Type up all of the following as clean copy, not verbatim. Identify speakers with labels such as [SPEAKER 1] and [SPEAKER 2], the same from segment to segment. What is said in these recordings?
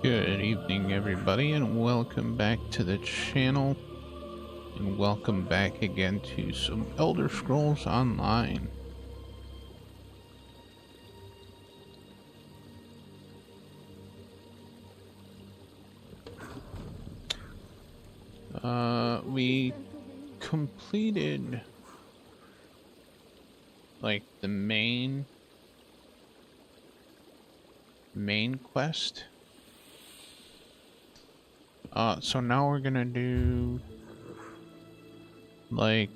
[SPEAKER 1] Good evening, everybody, and welcome back to the channel. And welcome back again to some Elder Scrolls Online. We completed like the main quest. So now we're gonna do like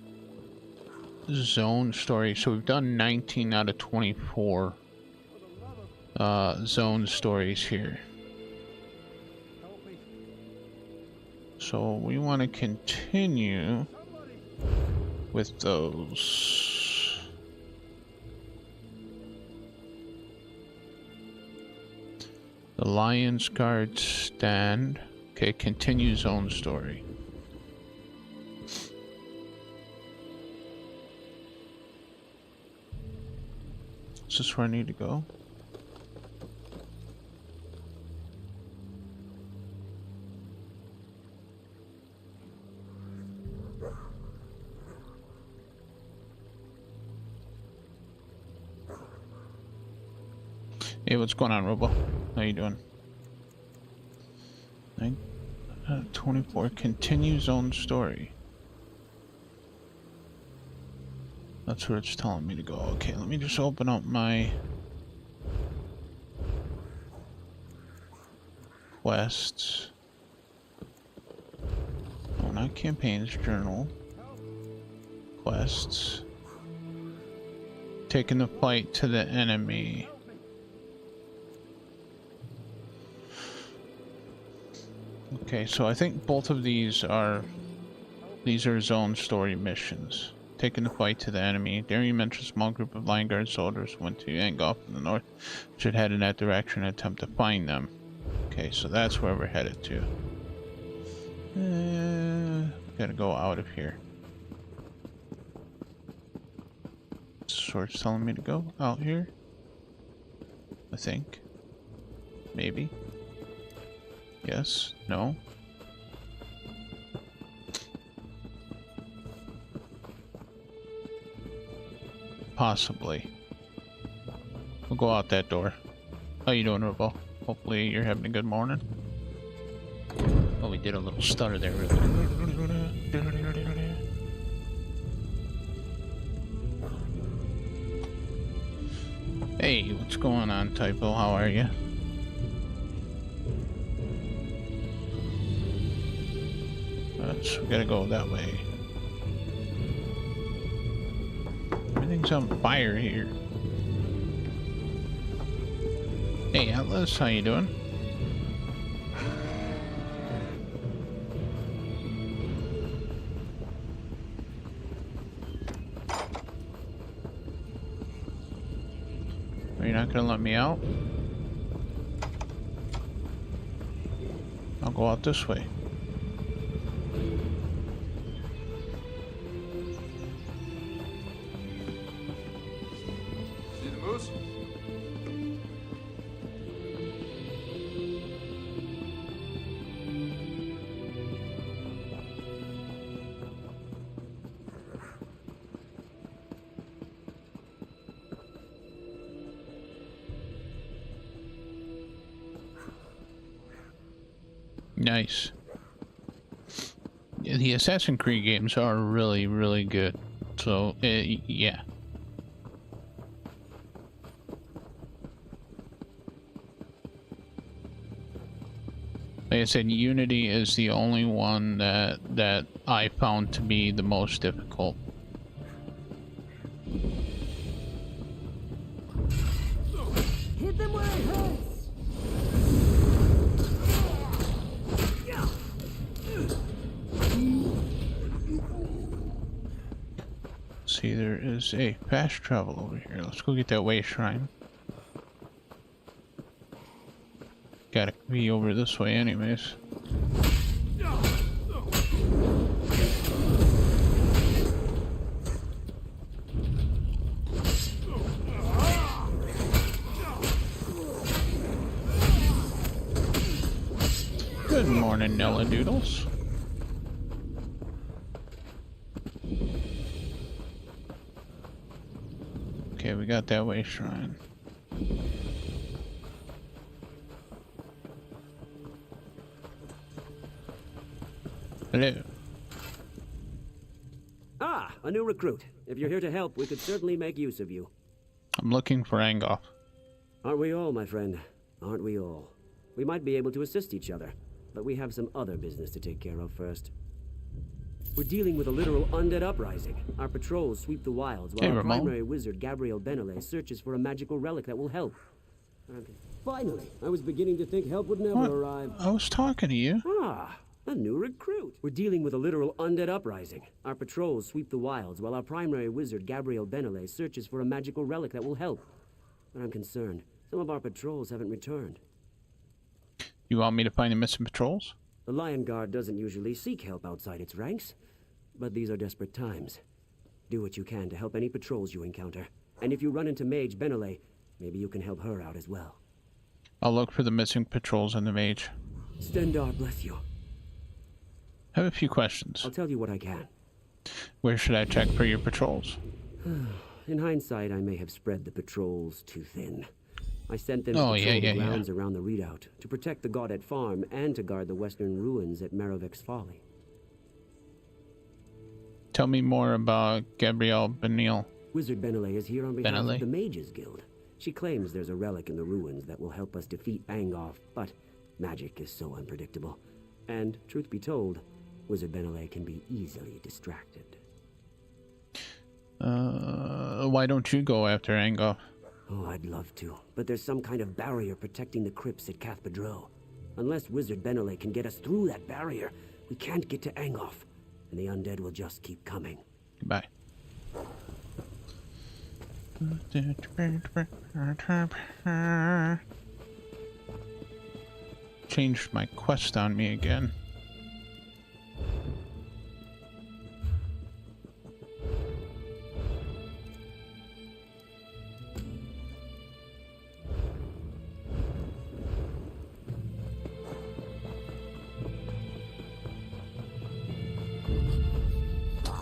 [SPEAKER 1] zone story. So we've done 19 out of 24 zone stories here. So we want to continue with those. The Lion's Guard stand. Okay, continue zone story. Is this where I need to go? Hey, what's going on, Robo? How you doing? 24, continue zone story. That's where it's telling me to go. Okay, let me just open up my quests. Oh, not campaigns, journal. Quests. Taking the fight to the enemy. Okay, so I think both of these are zone story missions. Taking the fight to the enemy. Daring mentioned a small group of Lion Guard soldiers went to Angolf in the north. Should head in that direction and attempt to find them. Okay, so that's where we're headed to. Gotta go out of here. Sword's telling me to go out here. I think. Maybe. Yes. No. Possibly. We'll go out that door. How you doing, Robo? Hopefully you're having a good morning. Oh, we did a little stutter there. Hey, what's going on, Typo? How are you? So we gotta go that way. Everything's on fire here. Hey Atlas, how you doing? Are you not gonna let me out? I'll go out this way. Nice. The Assassin's Creed games are really, really good. So, yeah. Like I said, Unity is the only one that I found to be the most difficult.
[SPEAKER 2] Hit them where it hurts.
[SPEAKER 1] See, there is a fast travel over here. Let's go get that way shrine. Gotta be over this way anyways. Good morning, Nella Doodles. Okay, we got that way shrine. Hello.
[SPEAKER 3] Ah, a new recruit. If you're here to help, we could certainly make use of you.
[SPEAKER 1] I'm looking for Angoff.
[SPEAKER 3] Aren't we all, my friend? Aren't we all? We might be able to assist each other, but we have some other business to take care of first. We're dealing with a literal undead uprising. Our patrols sweep the wilds while
[SPEAKER 1] Hey,
[SPEAKER 3] our
[SPEAKER 1] Ramon.
[SPEAKER 3] primary wizard, Gabriel Benele, searches for a magical relic that will help. Finally, I was beginning to think help would never
[SPEAKER 1] What?
[SPEAKER 3] arrive.
[SPEAKER 1] I was talking to you.
[SPEAKER 3] Ah, a new recruit. We're dealing with a literal undead uprising. Our patrols sweep the wilds while our primary wizard, Gabriel Benele, searches for a magical relic that will help. But I'm concerned. Some of our patrols haven't returned.
[SPEAKER 1] You want me to find the missing patrols?
[SPEAKER 3] The Lion Guard doesn't usually seek help outside its ranks. But these are desperate times. Do what you can to help any patrols you encounter. And if you run into Mage Benele, maybe you can help her out as well.
[SPEAKER 1] I'll look for the missing patrols and the mage.
[SPEAKER 3] Stendarr bless you.
[SPEAKER 1] I have a few questions.
[SPEAKER 3] I'll tell you what I can.
[SPEAKER 1] Where should I check for your patrols?
[SPEAKER 3] In hindsight, I may have spread the patrols too thin. I sent them
[SPEAKER 1] Oh,
[SPEAKER 3] to patrol
[SPEAKER 1] yeah.
[SPEAKER 3] the grounds around the redoubt, to protect the Gaudet farm and to guard the western ruins at Merovic's Folly.
[SPEAKER 1] Tell me more about Gabrielle Benil.
[SPEAKER 3] Wizard Benele is here on behalf
[SPEAKER 1] Benele?
[SPEAKER 3] of the Mages Guild. She claims there's a relic in the ruins that will help us defeat Angoff, but magic is so unpredictable. And, truth be told, Wizard Benele can be easily distracted.
[SPEAKER 1] Why don't you go after Angoff?
[SPEAKER 3] Oh, I'd love to, but there's some kind of barrier protecting the crypts at Cathbadro. Unless Wizard Benele can get us through that barrier, we can't get to Angoff, and the undead will just keep coming.
[SPEAKER 1] Goodbye. Changed my quest on me again.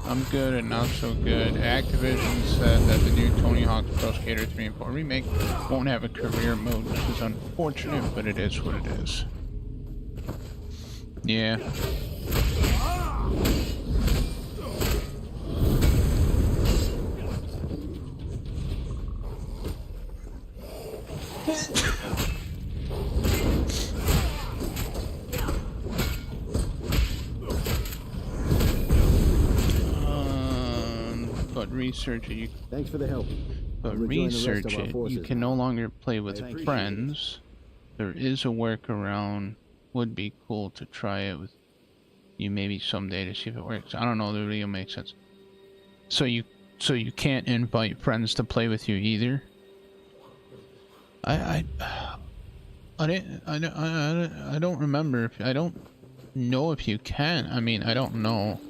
[SPEAKER 1] I'm good and not so good. Activision said that the new Tony Hawk's Pro Skater 3 and 4 remake won't have a career mode, which is unfortunate, but it is what it is. Yeah. But research it, you
[SPEAKER 4] Thanks for the help.
[SPEAKER 1] but
[SPEAKER 4] I'll rejoin the rest of
[SPEAKER 1] research
[SPEAKER 4] our
[SPEAKER 1] it.
[SPEAKER 4] forces
[SPEAKER 1] You can
[SPEAKER 4] now.
[SPEAKER 1] no longer play with
[SPEAKER 4] Thank you.
[SPEAKER 1] friends. There is a workaround. Would be cool to try it with you maybe someday to see if it works. I don't know. The video makes sense. So you can't invite friends to play with you either. I don't remember if I don't know if you can. I mean, I don't know.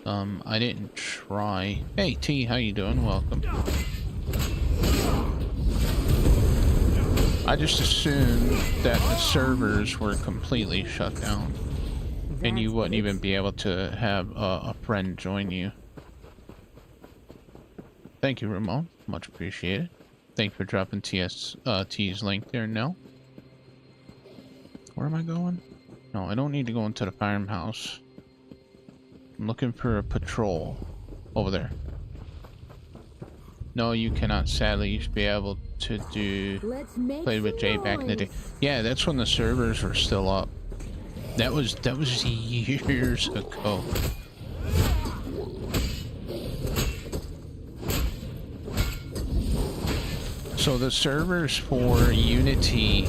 [SPEAKER 1] I didn't try. Hey T, how you doing? Welcome. I just assumed that the servers were completely shut down, and you wouldn't even be able to have a friend join you. Thank you, Ramon. Much appreciated. Thank you for dropping T's link there. Now, where am I going? No, I don't need to go into the farmhouse. I'm looking for a patrol over there. No, you cannot. Sadly, you should be able to do play with Jay back in the day. Yeah, that's when the servers were still up. That was years ago. So the servers for Unity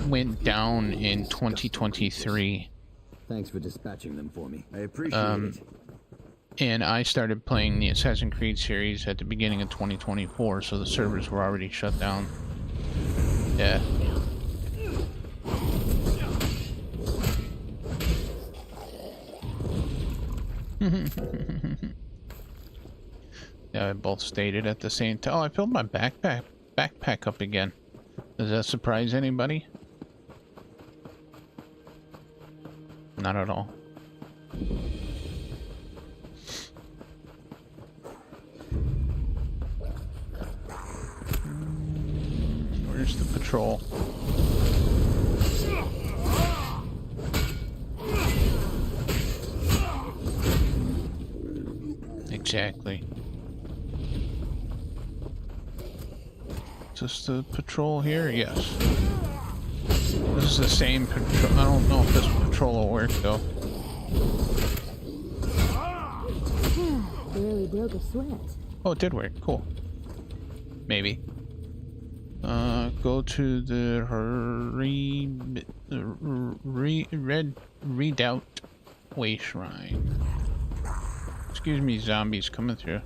[SPEAKER 1] went down in 2023.
[SPEAKER 4] Thanks for dispatching them for me.
[SPEAKER 3] I appreciate it.
[SPEAKER 1] And I started playing the Assassin's Creed series at the beginning of 2024, so the servers were already shut down. Yeah. Yeah, I both stated at the same time. Oh, I filled my backpack up again. Does that surprise anybody? Not at all. Where's the patrol? Exactly. Is this the patrol here? Yes. This is the same patrol. I don't know if this patrol will work though.
[SPEAKER 2] Barely broke a sweat.
[SPEAKER 1] Oh, it did work. Cool. Maybe. Go to the Red Redoubt Way Shrine. Excuse me, zombies coming through.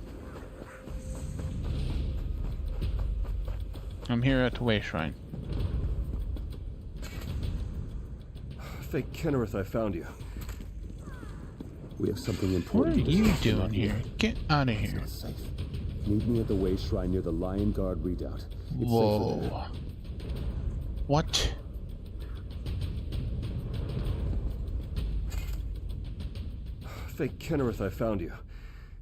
[SPEAKER 1] I'm here at the Way Shrine.
[SPEAKER 5] Fake Kennereth, I found you. We have something
[SPEAKER 1] What are
[SPEAKER 5] important to
[SPEAKER 1] you
[SPEAKER 5] discuss
[SPEAKER 1] doing
[SPEAKER 5] about
[SPEAKER 1] here? Get out of here.
[SPEAKER 5] It's safe. Meet me at the Way Shrine near the Lion Guard Redoubt. It's safer there.
[SPEAKER 1] Whoa. What?
[SPEAKER 5] Fake Kennereth, I found you.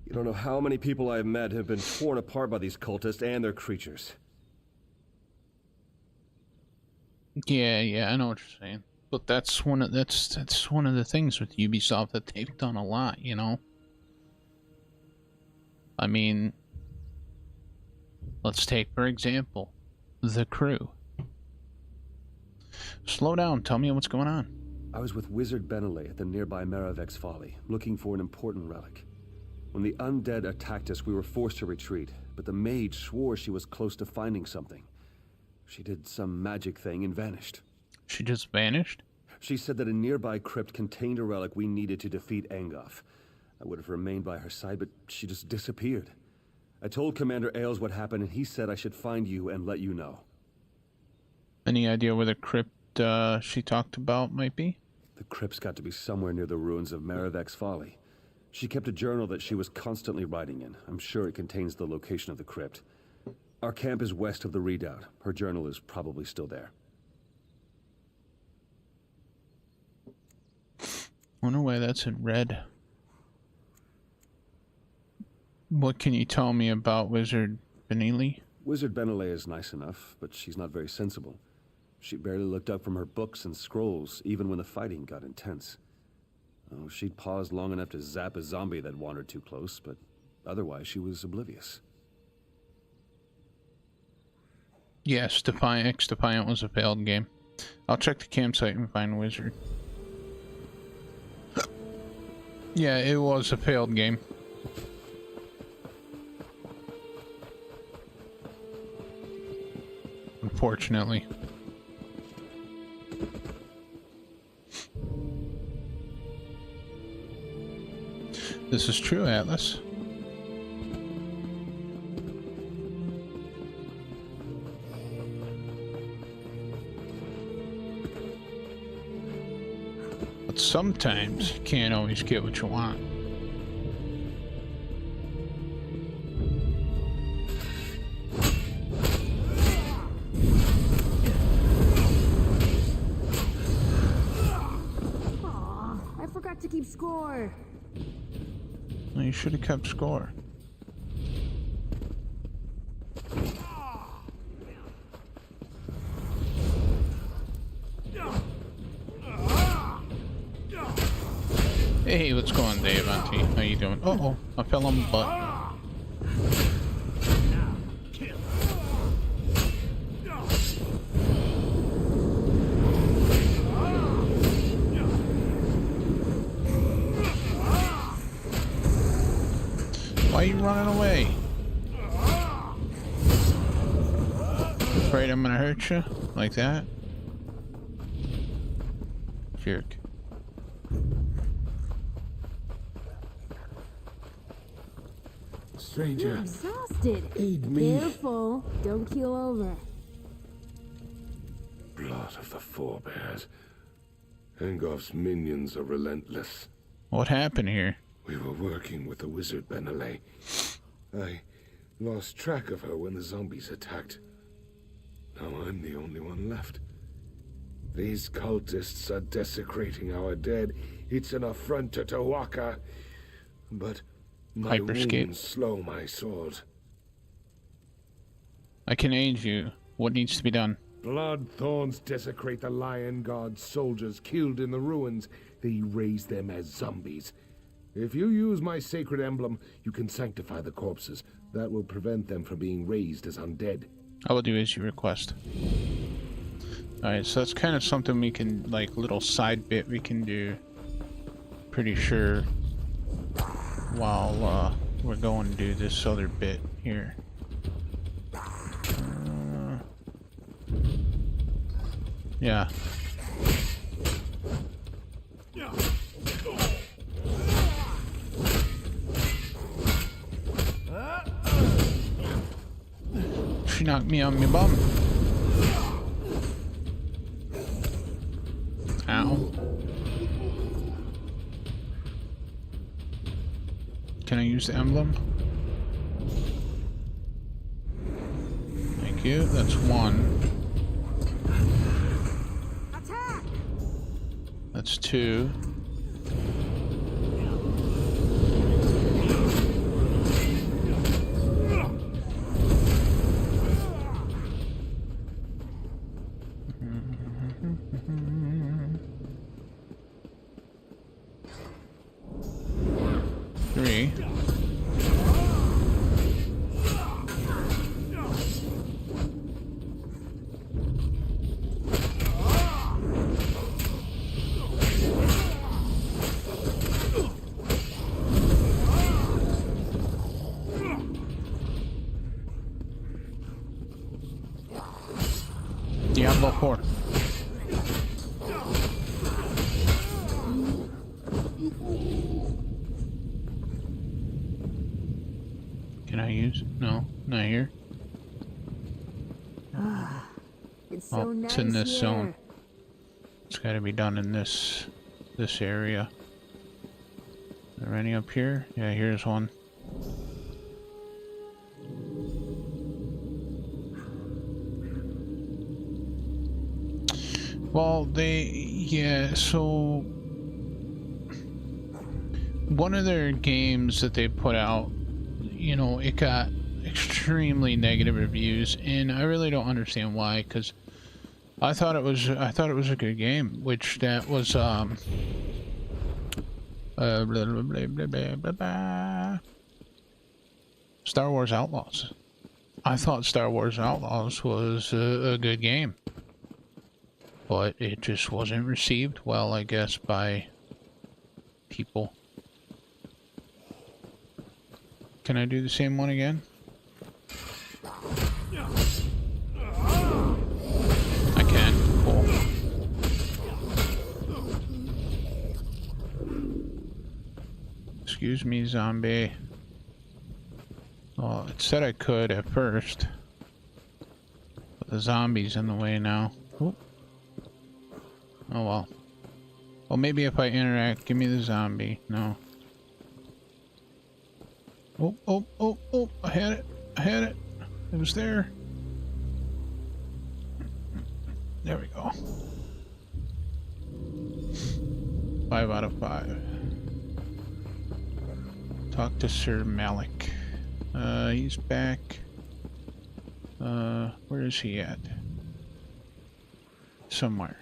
[SPEAKER 5] You don't know how many people I've met have been torn apart by these cultists and their creatures.
[SPEAKER 1] Yeah, I know what you're saying. But that's one of the things with Ubisoft that they've done a lot, you know. I mean, let's take for example The Crew. Slow down, tell me what's going on.
[SPEAKER 5] I was with Wizard Benelay at the nearby Maravex Folly, looking for an important relic. When the undead attacked us, we were forced to retreat, but the mage swore she was close to finding something. She did some magic thing and vanished.
[SPEAKER 1] She just vanished?
[SPEAKER 5] She said that a nearby crypt contained a relic we needed to defeat Angoff. I would have remained by her side, but she just disappeared. I told Commander Ailes what happened, and he said I should find you and let you know.
[SPEAKER 1] Any idea where the crypt she talked about might be?
[SPEAKER 5] The crypt's got to be somewhere near the ruins of Maravex Folly. She kept a journal that she was constantly writing in. I'm sure it contains the location of the crypt. Our camp is west of the Redoubt. Her journal is probably still there.
[SPEAKER 1] Wonder why that's in red. What can you tell me about Wizard Benelli?
[SPEAKER 5] Wizard Benelay is nice enough, but she's not very sensible. She barely looked up from her books and scrolls, even when the fighting got intense. Oh, she'd paused long enough to zap a zombie that wandered too close, but otherwise she was oblivious.
[SPEAKER 1] Yes, Defiant was a failed game. I'll check the campsite and find Wizard. Yeah, it was a failed game. Unfortunately. This is true, Atlas. But sometimes you can't always get what you want.
[SPEAKER 2] Aw, I forgot to keep score.
[SPEAKER 1] Well, you should have kept score. Hey, what's going on, Dave? Auntie? How you doing? Uh-oh, I fell on my butt. Why are you running away? Afraid I'm gonna hurt you? Like that? Jerk.
[SPEAKER 2] You're
[SPEAKER 6] Stranger,
[SPEAKER 2] exhausted.
[SPEAKER 6] aid me.
[SPEAKER 2] Careful, don't keel over.
[SPEAKER 6] Blood of the forebears. Angoff's minions are relentless.
[SPEAKER 1] What happened here?
[SPEAKER 6] We were working with the wizard Benelay. I lost track of her when the zombies attacked. Now I'm the only one left. These cultists are desecrating our dead. It's an affront to Tawaka. But my
[SPEAKER 1] Hyperscape.
[SPEAKER 6] wounds slow my sword.
[SPEAKER 1] I can aid you. What needs to be done?
[SPEAKER 6] Blood thorns desecrate the Lion God's soldiers killed in the ruins. They raise them as zombies. If you use my sacred emblem, you can sanctify the corpses. That will prevent them from being raised as undead.
[SPEAKER 1] I will do as you request. Alright, so that's kind of something we can, like, little side bit we can do. Pretty sure. While, we're going to do this other bit here. Yeah. She knocked me on my bum. Ow. Can I use the emblem? Thank you. That's one.
[SPEAKER 2] Attack!
[SPEAKER 1] That's two. Three. Diablo 4. Can I use? No, not here.
[SPEAKER 2] It's so nice
[SPEAKER 1] It's in this
[SPEAKER 2] here.
[SPEAKER 1] zone. It's got to be done in this area. Are there any up here? Yeah, here's one. Well, so one of their games that they put out, you know, it got extremely negative reviews, and I really don't understand why, because I thought it was a good game, which that was blah, blah, blah, blah, blah, blah, blah. Star Wars Outlaws. I thought Star Wars Outlaws was a good game, but it just wasn't received well, I guess, by people. Can I do the same one again? I can. Cool. Excuse me, zombie. Well, it said I could at first, but the zombie's in the way now. Oop. Oh well. Well, maybe if I interact, give me the zombie. No. Oh, oh, oh, oh, I had it. I had it. It was there. There we go. 5 out of 5. Talk to Sir Malik. He's back. Where is he at? Somewhere.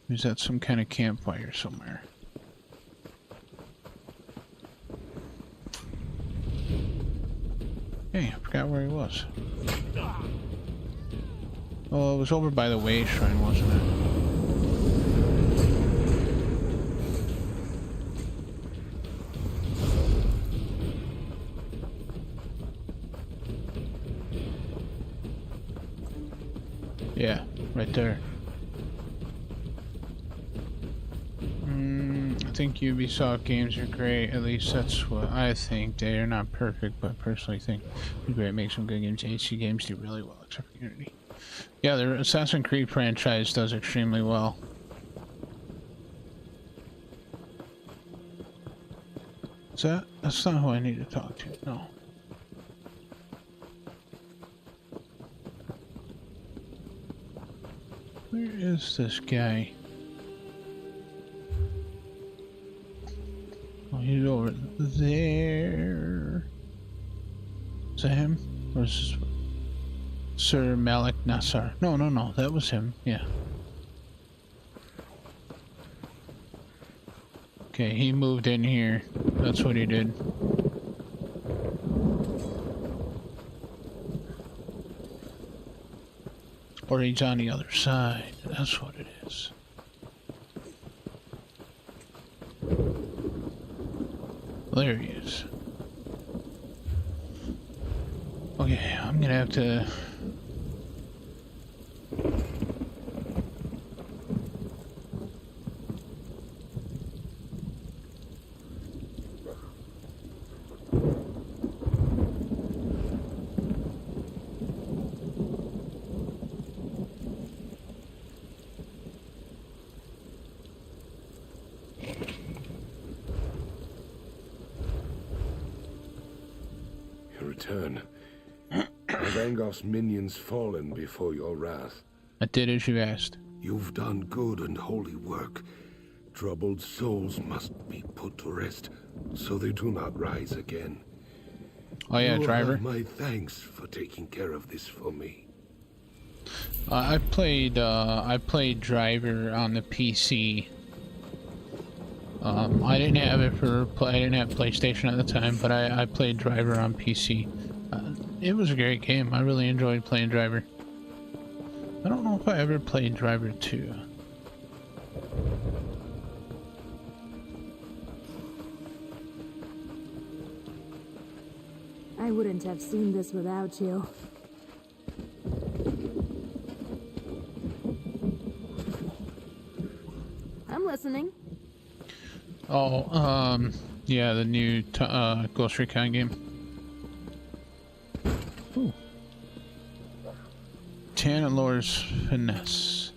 [SPEAKER 1] He's at some kind of campfire somewhere. Hey, I forgot where he was. Oh, it was over by the way shrine, wasn't it? Yeah, right there. I think Ubisoft games are great. At least that's what I think. They are not perfect, but I personally think they're great. Make some good games. HC games do really well, except for Unity. Yeah, the Assassin's Creed franchise does extremely well. Is that? That's not who I need to talk to. No. Where is this guy? Oh, he's over there. Is that him? Or is this Sir Malik Nassar? No, that was him, yeah. Okay, he moved in here. That's what he did. Or he's on the other side. That's what it is. There he is. Okay, I'm gonna have to...
[SPEAKER 6] Return. Have Angof's minions fallen before your wrath?
[SPEAKER 1] I did as you asked.
[SPEAKER 6] You've done good and holy work. Troubled souls must be put to rest, so they do not rise again.
[SPEAKER 1] Oh yeah,
[SPEAKER 6] you
[SPEAKER 1] driver.
[SPEAKER 6] have my thanks for taking care of this for me.
[SPEAKER 1] I played driver on the PC. I didn't have it I didn't have PlayStation at the time, but I played driver on PC. It was a great game. I really enjoyed playing driver. I don't know if I ever played driver 2.
[SPEAKER 2] I wouldn't have seen this without you. I'm listening.
[SPEAKER 1] Oh, yeah, the new Ghost Recon game. Ooh. Tanalor's Finesse.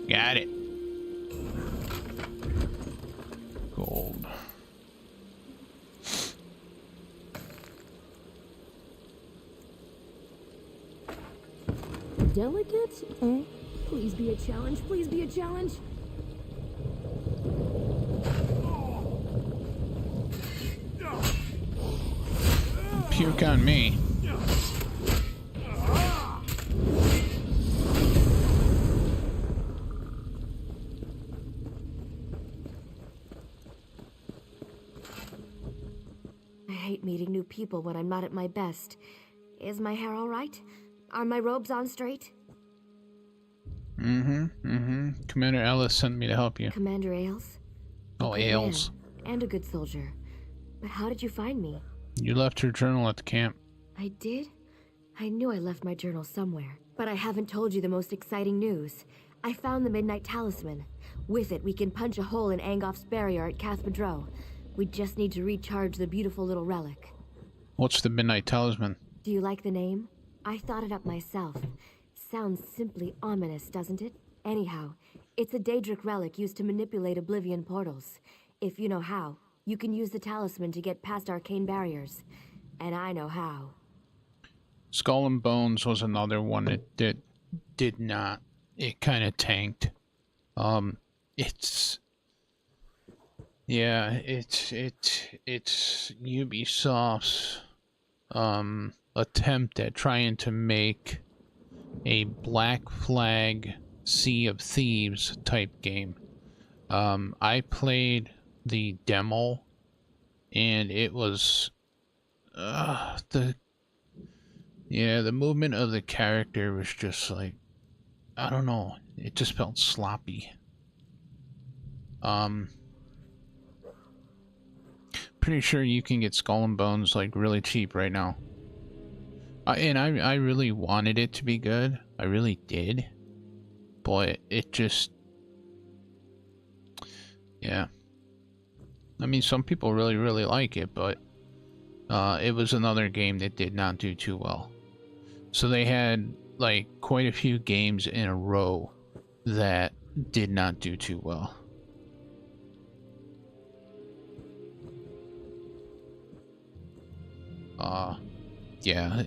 [SPEAKER 1] Got it. Gold.
[SPEAKER 2] Delicate? Eh? Please be a challenge. Please be a challenge.
[SPEAKER 1] Puke on me.
[SPEAKER 7] I hate meeting new people when I'm not at my best. Is my hair all right? Are my robes on straight?
[SPEAKER 1] Commander Ellis sent me to help you.
[SPEAKER 7] Commander Ailes?
[SPEAKER 1] Oh, Ailes.
[SPEAKER 7] And a good soldier. But how did you find me?
[SPEAKER 1] You left your journal at the camp.
[SPEAKER 7] I did? I knew I left my journal somewhere. But I haven't told you the most exciting news. I found the Midnight Talisman. With it, we can punch a hole in Angof's barrier at Cathedral. We just need to recharge the beautiful little relic.
[SPEAKER 1] What's the Midnight Talisman?
[SPEAKER 7] Do you like the name? I thought it up myself. Sounds simply ominous, doesn't it? Anyhow, it's a Daedric relic used to manipulate Oblivion portals. If you know how, you can use the talisman to get past arcane barriers. And I know how.
[SPEAKER 1] Skull and Bones was another one that did not. It kind of tanked. It's Ubisoft's attempt at trying to make a Black Flag Sea of Thieves type game. I played the demo and it was the movement of the character was just like, I don't know, it just felt sloppy. Pretty sure you can get Skull and Bones like really cheap right now. And I really wanted it to be good. I really did. But it just... yeah. I mean, some people really, really like it, but it was another game that did not do too well. So they had like quite a few games in a row that did not do too well. Yeah.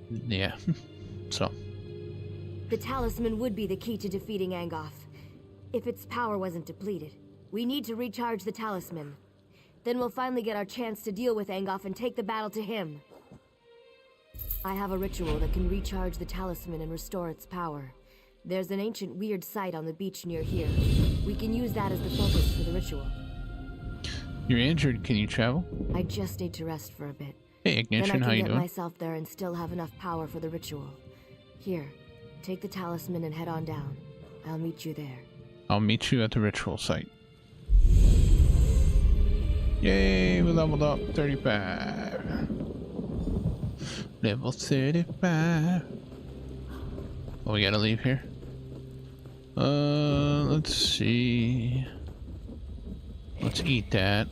[SPEAKER 1] Yeah. So.
[SPEAKER 7] The talisman would be the key to defeating Angoth. If its power wasn't depleted. We need to recharge the talisman. Then we'll finally get our chance to deal with Angoth and take the battle to him. I have a ritual that can recharge the talisman and restore its power. There's an ancient weird site on the beach near here. We can use that as the focus for the ritual.
[SPEAKER 1] You're injured. Can you travel?
[SPEAKER 7] I just need to rest for a bit.
[SPEAKER 1] Hey, Ignition, how
[SPEAKER 7] then I
[SPEAKER 1] you
[SPEAKER 7] can get
[SPEAKER 1] doing?
[SPEAKER 7] myself there and still have enough power for the ritual. Here, take the talisman and head on down. I'll meet you there.
[SPEAKER 1] I'll meet you at the ritual site. Yay, we leveled up 35. Level 35. Oh, we gotta leave here? Let's see. Let's eat that.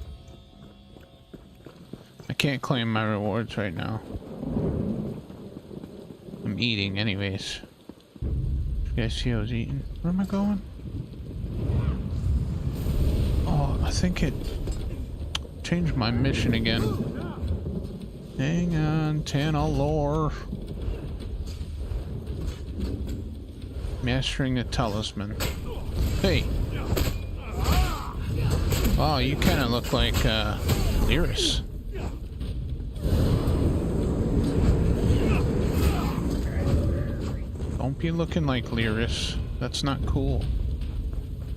[SPEAKER 1] I can't claim my rewards right now. I'm eating anyways. You guys see I was eating? Where am I going? Oh, I think it changed my mission again. Hang on, Tanalorr. Mastering the talisman. Hey! Oh, you kind of look like Lyris. Don't be looking like Lyris. That's not cool.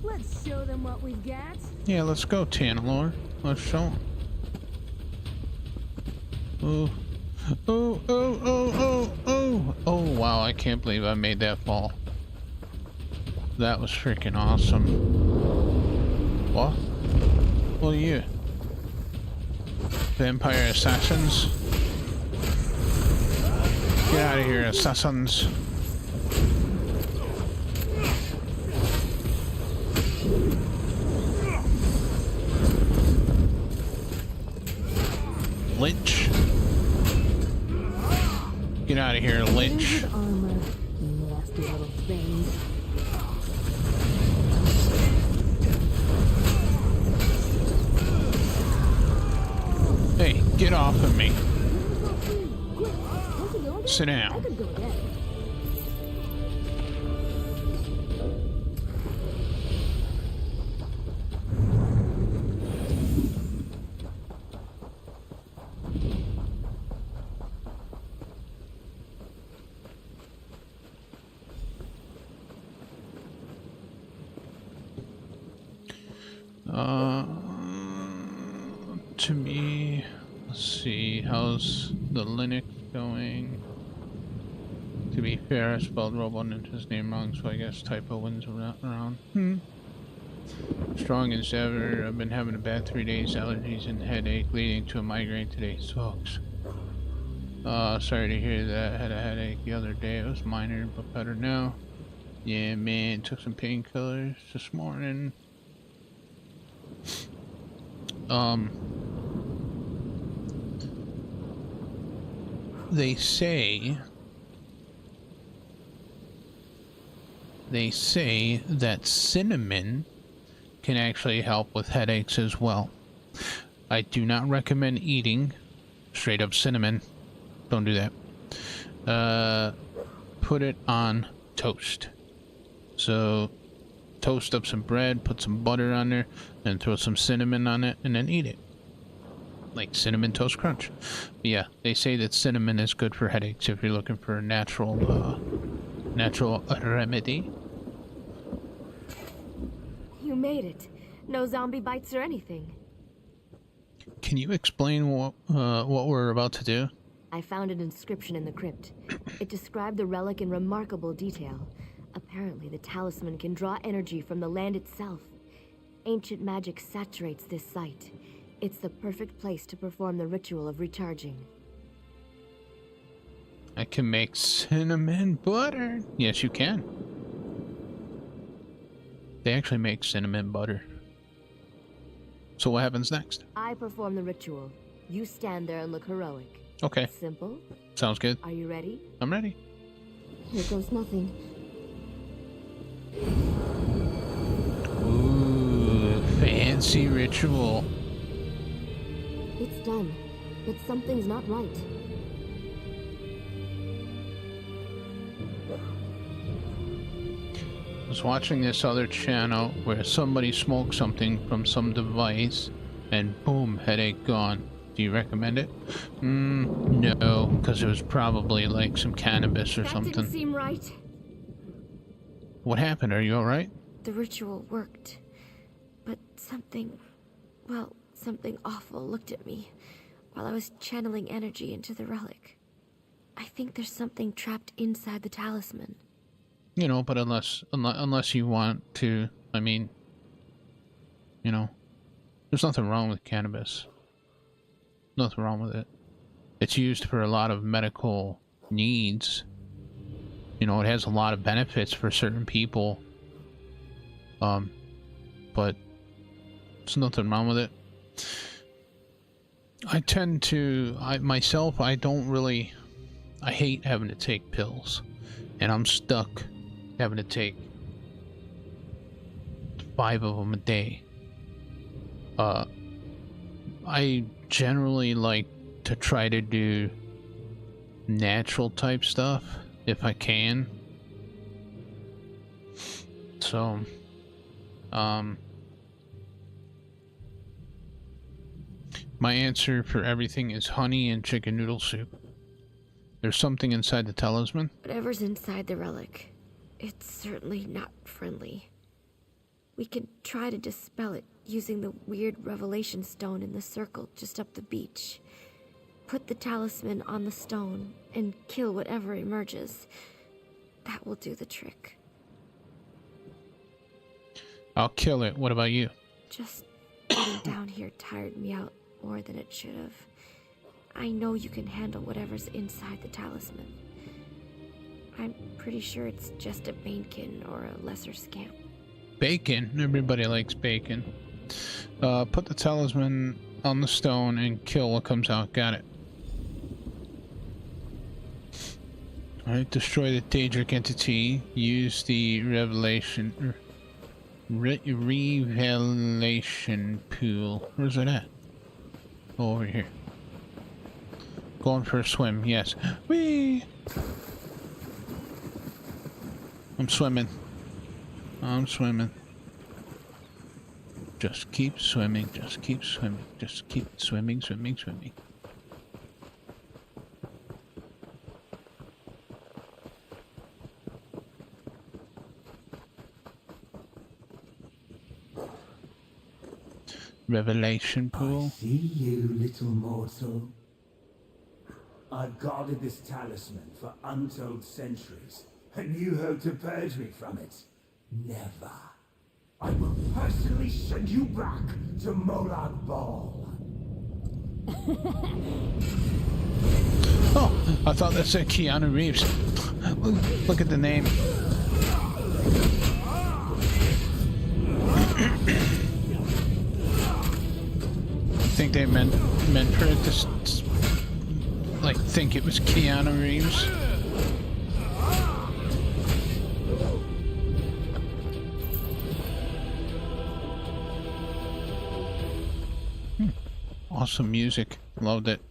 [SPEAKER 2] Let's show them what we've got.
[SPEAKER 1] Yeah, let's go, Tanalorr. Let's show them. Oh. Oh, oh, oh, oh, oh. Oh, wow, I can't believe I made that fall. That was freaking awesome. What? What are you? Vampire assassins? Get out of here, assassins. Lich. Get out of here, Lich.
[SPEAKER 2] With armor, nasty little things.
[SPEAKER 1] Hey, get off of me.
[SPEAKER 2] Quick, don't you go again?
[SPEAKER 1] Sit
[SPEAKER 2] I
[SPEAKER 1] down.
[SPEAKER 2] could go again.
[SPEAKER 1] To me, let's see, how's the Linux going? To be fair, I spelled Robo Ninja's name wrong, so I guess typo wins around. Strong as ever. I've been having a bad 3 days, allergies and headache, leading to a migraine today. Sucks. Sorry to hear that. I had a headache the other day. It was minor, but better now. Yeah, man, took some painkillers this morning. They say that cinnamon can actually help with headaches as well. I do not recommend eating straight up cinnamon. Don't do that. Put it on toast. So toast up some bread, put some butter on there, and throw some cinnamon on it, and then eat it. Like Cinnamon Toast Crunch. But yeah, they say that cinnamon is good for headaches if you're looking for a natural remedy.
[SPEAKER 7] You made it. No zombie bites or anything.
[SPEAKER 1] Can you explain what we're about to do?
[SPEAKER 7] I found an inscription in the crypt. It described the relic in remarkable detail. Apparently, the talisman can draw energy from the land itself. Ancient magic saturates this site. It's the perfect place to perform the ritual of recharging.
[SPEAKER 1] I can make cinnamon butter. Yes, you can. They actually make cinnamon butter. So what happens next?
[SPEAKER 7] I perform the ritual. You stand there and look heroic.
[SPEAKER 1] Okay,
[SPEAKER 7] Simple.
[SPEAKER 1] sounds good.
[SPEAKER 7] Are you ready?
[SPEAKER 1] I'm ready.
[SPEAKER 2] Here goes nothing.
[SPEAKER 1] Ooh, fancy ritual.
[SPEAKER 2] It's done. But something's not right.
[SPEAKER 1] I was watching this other channel where somebody smoked something from some device and boom, headache gone. Do you recommend it? No, because it was probably like some cannabis or
[SPEAKER 2] That
[SPEAKER 1] something.
[SPEAKER 2] didn't seem right.
[SPEAKER 1] What happened? Are you alright?
[SPEAKER 7] The ritual worked. But something, well, something awful looked at me while I was channeling energy into the relic. I think there's something trapped inside the talisman.
[SPEAKER 1] You know, but unless you want to, I mean, you know, there's nothing wrong with cannabis. Nothing wrong with it. It's used for a lot of medical needs. You know, it has a lot of benefits for certain people. But there's nothing wrong with it. I tend to, myself, I hate having to take pills. And I'm stuck having to take 5 of them a day. I generally like to try to do natural type stuff if I can. So, my answer for everything is honey and chicken noodle soup. There's something inside the talisman.
[SPEAKER 7] Whatever's inside the relic, it's certainly not friendly. We can try to dispel it using the weird revelation stone in the circle just up the beach. Put the talisman on the stone and kill whatever emerges. That will do the trick.
[SPEAKER 1] I'll kill it. What about you?
[SPEAKER 7] Just getting down here tired me out more than it should have. I know you can handle whatever's inside the talisman. I'm pretty sure it's just a Banekin or a lesser scamp.
[SPEAKER 1] Bacon. Everybody likes bacon. Put the talisman on the stone and kill what comes out. Got it. Alright, destroy the Daedric entity. Use the revelation pool. Where's it at? Oh, over here. Going for a swim, yes. Whee! I'm swimming. I'm swimming. Just keep swimming, just keep swimming, just keep swimming, swimming, swimming. Revelation pool.
[SPEAKER 8] See you, little mortal. I've guarded this talisman for untold centuries, and you hope to purge me from it? Never. I will personally send you back to Molag Bal.
[SPEAKER 1] Oh, I thought that said Keanu Reeves. Look at the name. I think they meant for it to like think it was Keanu Reeves. Awesome music. Loved it.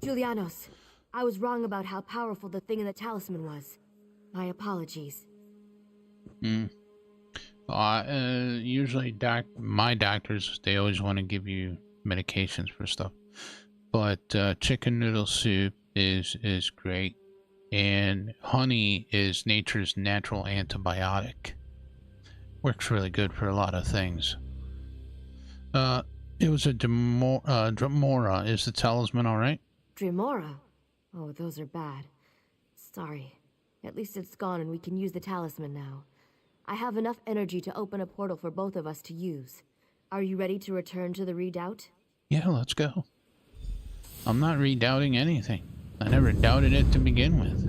[SPEAKER 7] Julianos, I was wrong about how powerful the thing in the talisman was. My apologies.
[SPEAKER 1] Usually my doctors, they always want to give you medications for stuff. But chicken noodle soup is great. And honey is nature's natural antibiotic. Works really good for a lot of things. It was a Dremora. Is the talisman alright?
[SPEAKER 7] Dremora? Oh, those are bad. Sorry. At least it's gone and we can use the talisman now. I have enough energy to open a portal for both of us to use. Are you ready to return to the redoubt?
[SPEAKER 1] Yeah, let's go. I'm not redoubting anything. I never doubted it to begin with.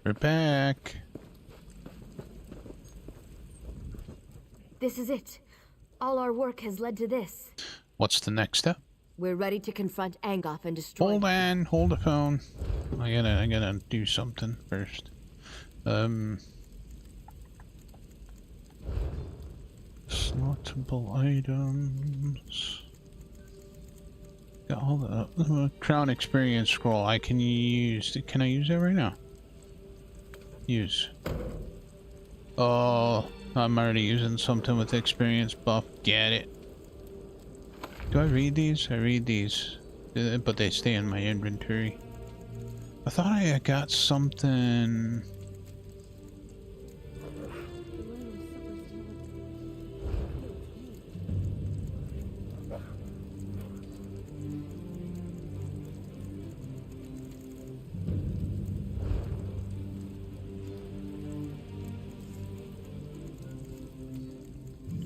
[SPEAKER 1] We're back.
[SPEAKER 7] This is it. All our work has led to this.
[SPEAKER 1] What's the next step?
[SPEAKER 7] We're ready to confront Angoff and destroy
[SPEAKER 1] Hold on, hold the phone. I gotta do something first. Slottable items. Got all the crown experience scroll I can use. Can I use that right now? Use. Oh, I'm already using something with experience buff. Get it. Do I read these? I read these. But they stay in my inventory. I thought I got something.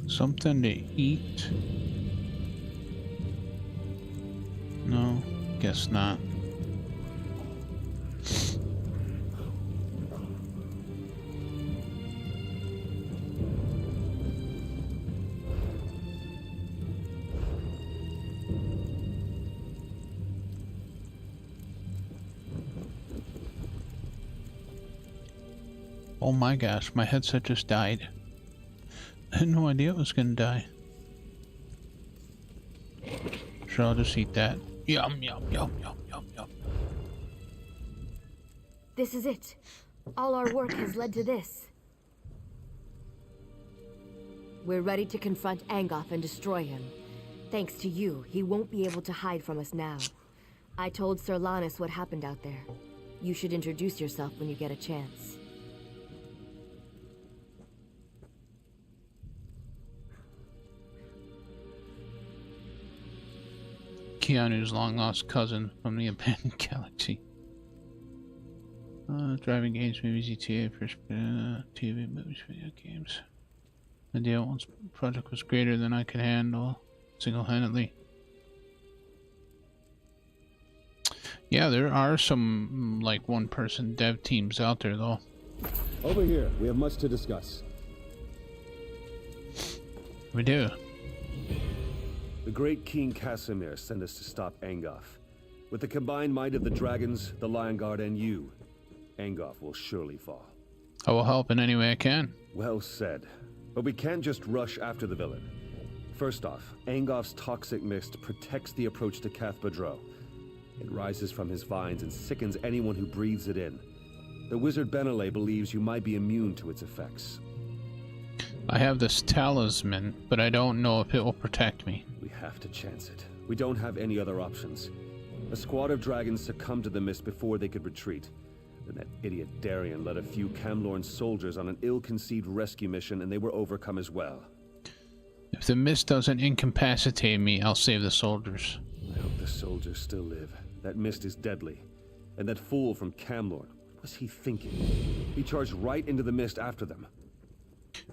[SPEAKER 1] Something to eat? No, guess not. Oh my gosh, my headset just died. I had no idea it was gonna die. Sure, I'll just eat that. Yum, yum, yum, yum, yum, yum.
[SPEAKER 7] This is it. All our work has led to this. We're ready to confront Angoff and destroy him. Thanks to you, he won't be able to hide from us now. I told Sir Lannis what happened out there. You should introduce yourself when you get a chance.
[SPEAKER 1] Keanu's long-lost cousin from the abandoned galaxy. Driving games, movies, GTA, first TV, movies, video games. The deal once project was greater than I could handle single-handedly. Yeah, there are some like one-person dev teams out there, though.
[SPEAKER 5] Over here, we have much to discuss.
[SPEAKER 1] We do.
[SPEAKER 5] The great King Casimir sent us to stop Angoff. With the combined might of the dragons, the Lion Guard, and you, Angoff will surely fall.
[SPEAKER 1] I will help in any way I can.
[SPEAKER 5] Well said. But we can't just rush after the villain. First off, Angoff's toxic mist protects the approach to Cath Badro. It rises from his vines and sickens anyone who breathes it in. The wizard Benele believes you might be immune to its effects.
[SPEAKER 1] I have this talisman, but I don't know if it will protect me.
[SPEAKER 5] We have to chance it. We don't have any other options. A squad of dragons succumbed to the mist before they could retreat. Then that idiot Darien led a few Camlorn soldiers on an ill-conceived rescue mission, and they were overcome as well.
[SPEAKER 1] If the mist doesn't incapacitate me, I'll save the soldiers.
[SPEAKER 5] I hope the soldiers still live. That mist is deadly. And that fool from Camlorn, what was he thinking? He charged right into the mist after them.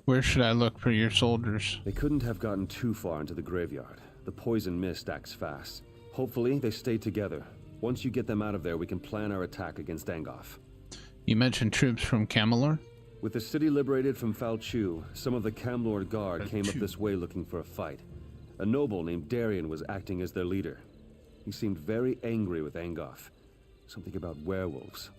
[SPEAKER 1] Where should I look for your soldiers?
[SPEAKER 5] They couldn't have gotten too far into the graveyard. The poison mist acts fast. Hopefully, they stay together. Once you get them out of there, we can plan our attack against Angoff.
[SPEAKER 1] You mentioned troops from Camelor?
[SPEAKER 5] With the city liberated from Falchu, some of the Camlord Guard came up this way looking for a fight. A noble named Darien was acting as their leader. He seemed very angry with Angoff. Something about werewolves.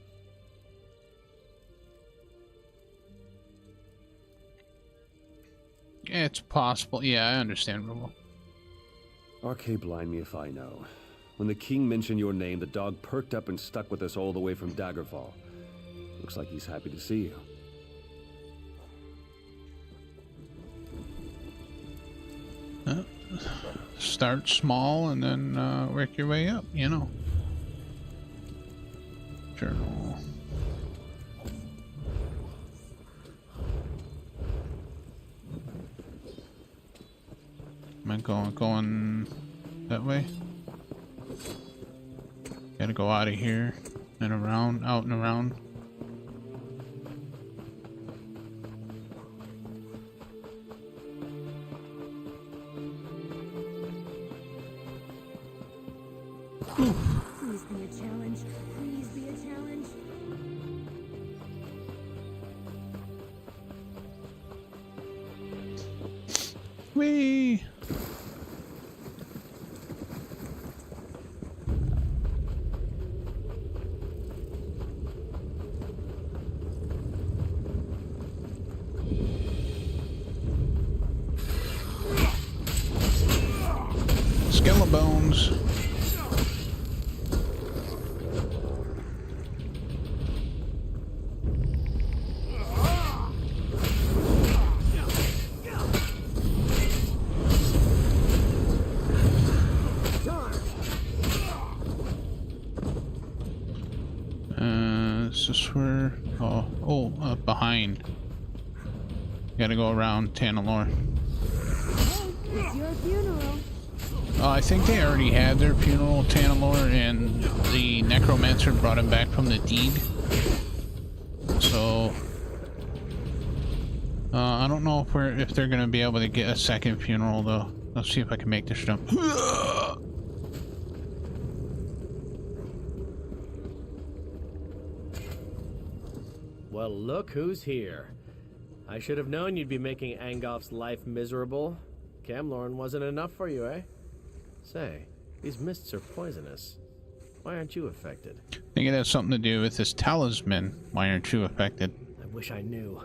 [SPEAKER 1] It's possible. Yeah, I understand, Robo.
[SPEAKER 5] Arcade blind me if I know. When the king mentioned your name, the dog perked up and stuck with us all the way from Daggerfall. Looks like he's happy to see you.
[SPEAKER 1] Start small and then work your way up, you know. Journal. Am I going that way? Gotta go out of here and around, out and around.
[SPEAKER 2] Please be a challenge. Please be a challenge.
[SPEAKER 1] Whee! Skelebones. Is this where? Behind. Gotta go around Tanalorr.
[SPEAKER 2] It's your funeral.
[SPEAKER 1] I think they already had their funeral, Tanalorr, and the necromancer brought him back from the deed. So I don't know if they're gonna be able to get a second funeral though. Let's see if I can make this jump.
[SPEAKER 9] Well, look who's here. I should have known you'd be making Angolf's life miserable. Camlorn wasn't enough for you, eh? Say, these mists are poisonous. Why aren't you affected?
[SPEAKER 1] I think it has something to do with this talisman. Why aren't you affected?
[SPEAKER 9] I wish I knew.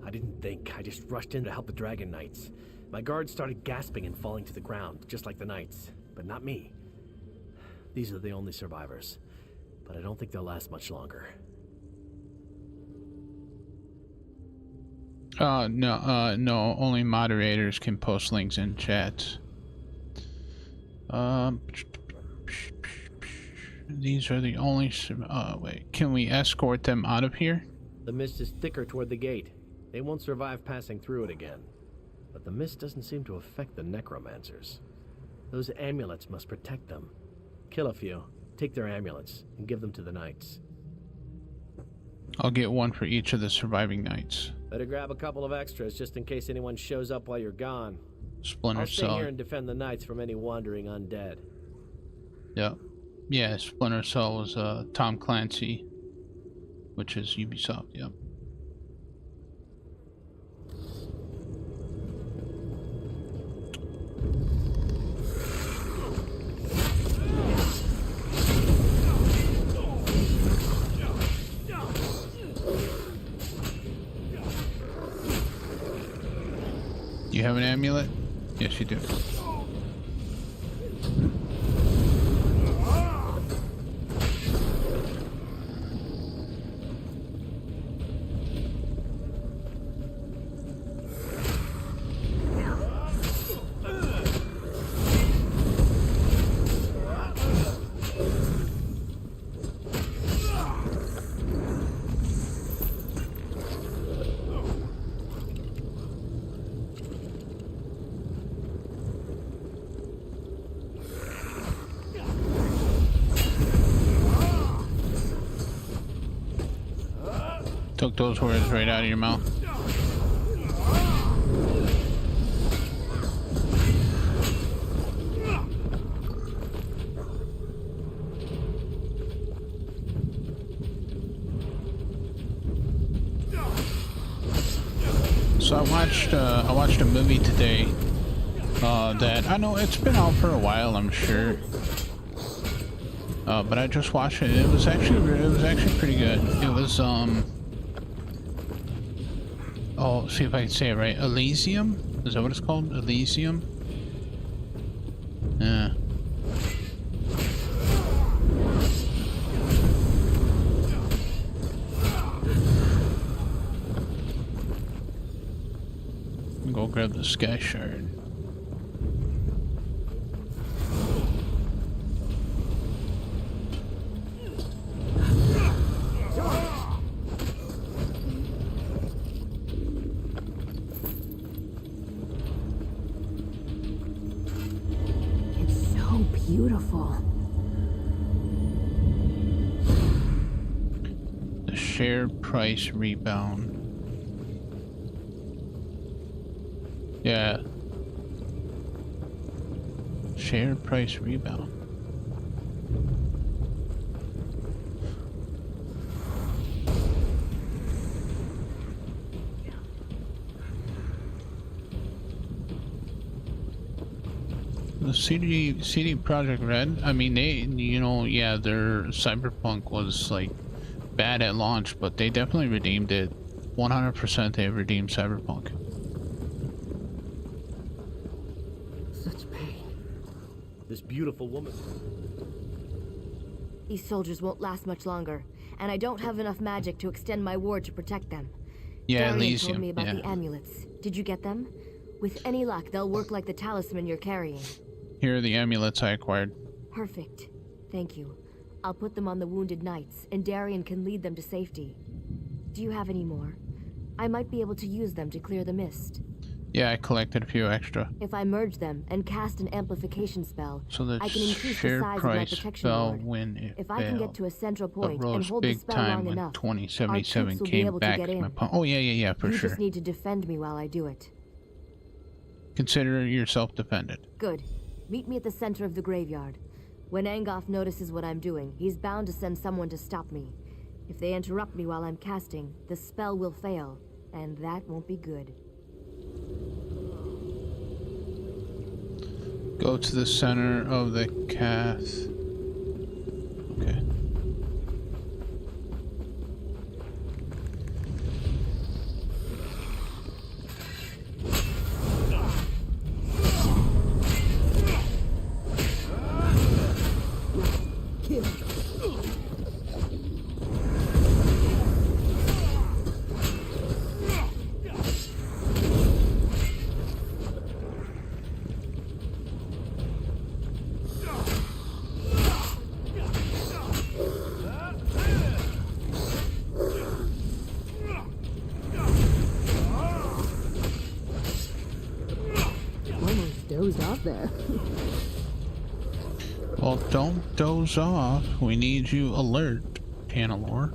[SPEAKER 9] I didn't think. I just rushed in to help the Dragon Knights. My guards started gasping and falling to the ground, just like the Knights. But not me. These are the only survivors. But I don't think they'll last much longer.
[SPEAKER 1] No, only moderators can post links in chat. These are the only, wait, can we escort them out of here?
[SPEAKER 9] The mist is thicker toward the gate. They won't survive passing through it again. But the mist doesn't seem to affect the necromancers. Those amulets must protect them. Kill a few, take their amulets, and give them to the knights.
[SPEAKER 1] I'll get one for each of the surviving knights.
[SPEAKER 9] Better grab a couple of extras just in case anyone shows up while you're gone.
[SPEAKER 1] Splinter
[SPEAKER 9] I'll stay
[SPEAKER 1] Cell.
[SPEAKER 9] here and defend the knights from any wandering undead.
[SPEAKER 1] Yep. Yeah, Splinter Cell was Tom Clancy, which is Ubisoft, yep. You have an amulet? Yes, you do. Took those words right out of your mouth. So I watched a movie today that I know it's been out for a while, I'm sure. But I just watched it. It was actually pretty good. It was oh, see if I can say it right. Elysium? Is that what it's called? Elysium? Yeah. Go grab the Sky Shard.
[SPEAKER 2] Beautiful.
[SPEAKER 1] The share price rebound. Yeah. Share price rebound. CD Projekt Red, I mean, they, you know, yeah, their Cyberpunk was like bad at launch, but they definitely redeemed it. 100% they redeemed Cyberpunk.
[SPEAKER 7] Such pain.
[SPEAKER 9] This beautiful woman.
[SPEAKER 7] These soldiers won't last much longer, and I don't have enough magic to extend my ward to protect them.
[SPEAKER 1] Yeah,
[SPEAKER 7] Darian
[SPEAKER 1] Elysium.
[SPEAKER 7] told me about
[SPEAKER 1] Yeah.
[SPEAKER 7] the amulets. Did you get them? With any luck, they'll work like the talisman you're carrying.
[SPEAKER 1] Here are the amulets I acquired.
[SPEAKER 7] Perfect. Thank you. I'll put them on the wounded knights, and Darian can lead them to safety. Do you have any more? I might be able to use them to clear the mist.
[SPEAKER 1] Yeah, I collected a few extra.
[SPEAKER 7] If I merge them and cast an amplification spell,
[SPEAKER 1] So the
[SPEAKER 7] I can increase
[SPEAKER 1] share
[SPEAKER 7] the size of my
[SPEAKER 1] price
[SPEAKER 7] protection
[SPEAKER 1] fell
[SPEAKER 7] ward.
[SPEAKER 1] when it
[SPEAKER 7] If I can get
[SPEAKER 1] failed.
[SPEAKER 7] to a central
[SPEAKER 1] But
[SPEAKER 7] point and
[SPEAKER 1] rose
[SPEAKER 7] hold the
[SPEAKER 1] big
[SPEAKER 7] spell
[SPEAKER 1] time
[SPEAKER 7] long
[SPEAKER 1] when
[SPEAKER 7] enough,
[SPEAKER 1] 2077
[SPEAKER 7] our troops will be
[SPEAKER 1] came
[SPEAKER 7] able to
[SPEAKER 1] back
[SPEAKER 7] get
[SPEAKER 1] to
[SPEAKER 7] in.
[SPEAKER 1] my Oh yeah, for
[SPEAKER 7] you
[SPEAKER 1] sure.
[SPEAKER 7] just need to defend me while I do it.
[SPEAKER 1] Consider yourself defended.
[SPEAKER 7] Good. Meet me at the center of the graveyard. When Angoff notices what I'm doing, he's bound to send someone to stop me. If they interrupt me while I'm casting, the spell will fail, and that won't be good.
[SPEAKER 1] Go to the center of the cath. Okay.
[SPEAKER 2] Almost dozed off there.
[SPEAKER 1] Well, don't doze off. We need you alert, Tanalor.